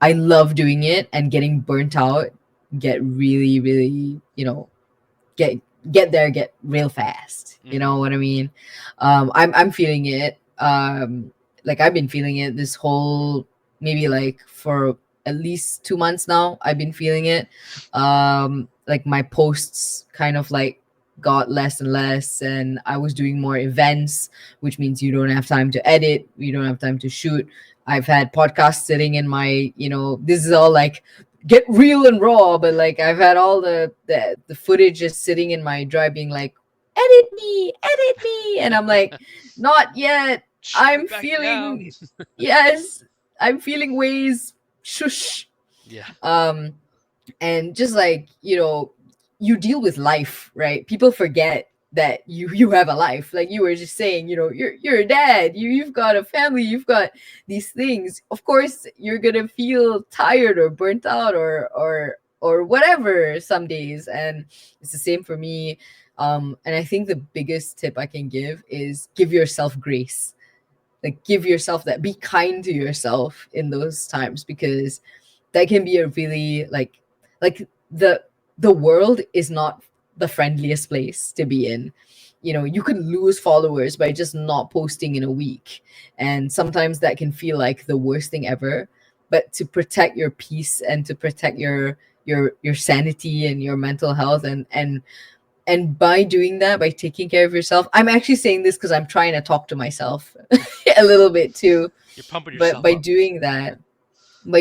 I love doing it and getting burnt out get really, really, get get real fast. You Mm-hmm. know what I mean? I'm feeling it. Like, I've been feeling it this whole, maybe like for at least 2 months now. I've been feeling it. Like, my posts kind of like got less and less, and I was doing more events, which means you don't have time to edit, you don't have time to shoot. I've had podcasts sitting in my, this is all like get real and raw, but like I've had all the footage just sitting in my drive being like, edit me, and I'm like, not yet. Shut I'm it back down. feeling, yes, I'm feeling ways. Shush. Yeah. Um, and just like, you deal with life, right? People forget that you have a life. Like you were just saying, you're a dad, you've got a family, you've got these things. Of course you're gonna feel tired or burnt out or whatever some days, and it's the same for me. And I think the biggest tip I can give is give yourself grace. Like give yourself that, be kind to yourself in those times, because that can be a really like the world is not the friendliest place to be in. You could lose followers by just not posting in a week, and sometimes that can feel like the worst thing ever. But to protect your peace and to protect your sanity and your mental health, and by doing that, by taking care of yourself, I'm actually saying this because I'm trying to talk to myself a little bit too. You're pumping But yourself up. by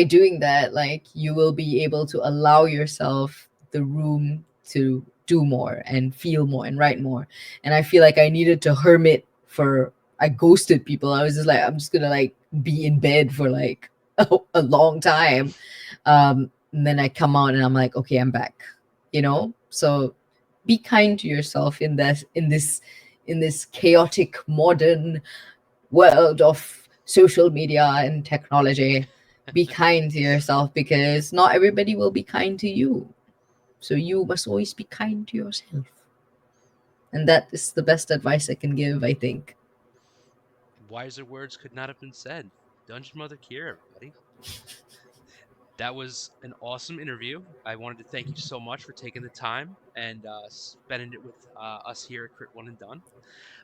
doing that, like you will be able to allow yourself the room to do more and feel more and write more. And I feel like I needed to hermit for I ghosted people. I was just like, I'm just gonna like be in bed for like a long time. And then I come out and I'm like, okay, I'm back. So be kind to yourself in this chaotic modern world of social media and technology. Be kind to yourself, because not everybody will be kind to you. So you must always be kind to yourself. And that is the best advice I can give, I think. Wiser words could not have been said. Dungeon Mother Kir, everybody. That was an awesome interview. I wanted to thank you so much for taking the time and spending it with us here at Crit One and Done.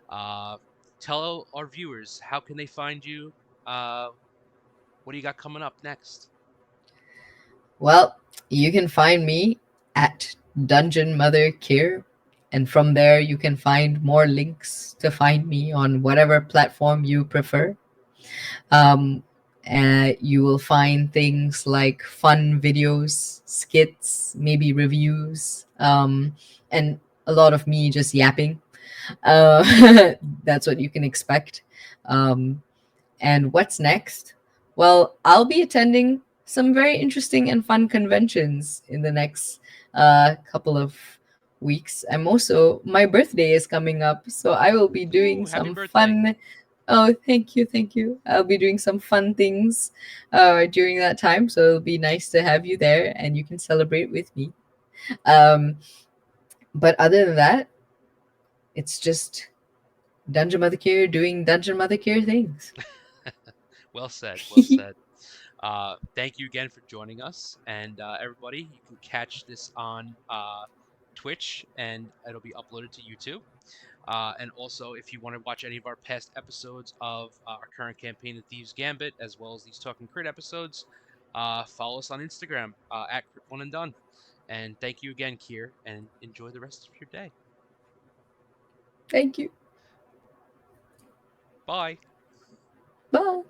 Uh, tell our viewers, how can they find you? Uh, what do you got coming up next? Well, you can find me at Dungeon Mother Kir. And from there, you can find more links to find me on whatever platform you prefer. Um, you will find things like fun videos, skits, maybe reviews, and a lot of me just yapping. That's what you can expect. Um, and what's next? Well, I'll be attending some very interesting and fun conventions in the next couple of weeks. My birthday is coming up, so I will be doing Ooh, happy some birthday. fun. Oh, thank you, thank you. I'll be doing some fun things during that time, so it'll be nice to have you there and you can celebrate with me. Um, but other than that, it's just Dungeon Mother Kir doing Dungeon Mother Kir things. Well said. Well said. Thank you again for joining us. And everybody, you can catch this on Twitch and it'll be uploaded to YouTube. And also, if you want to watch any of our past episodes of our current campaign, The Thieves Gambit, as well as these Talking Crit episodes, follow us on Instagram at Crit One and Done. And thank you again, Kier, and enjoy the rest of your day. Thank you. Bye. Bye.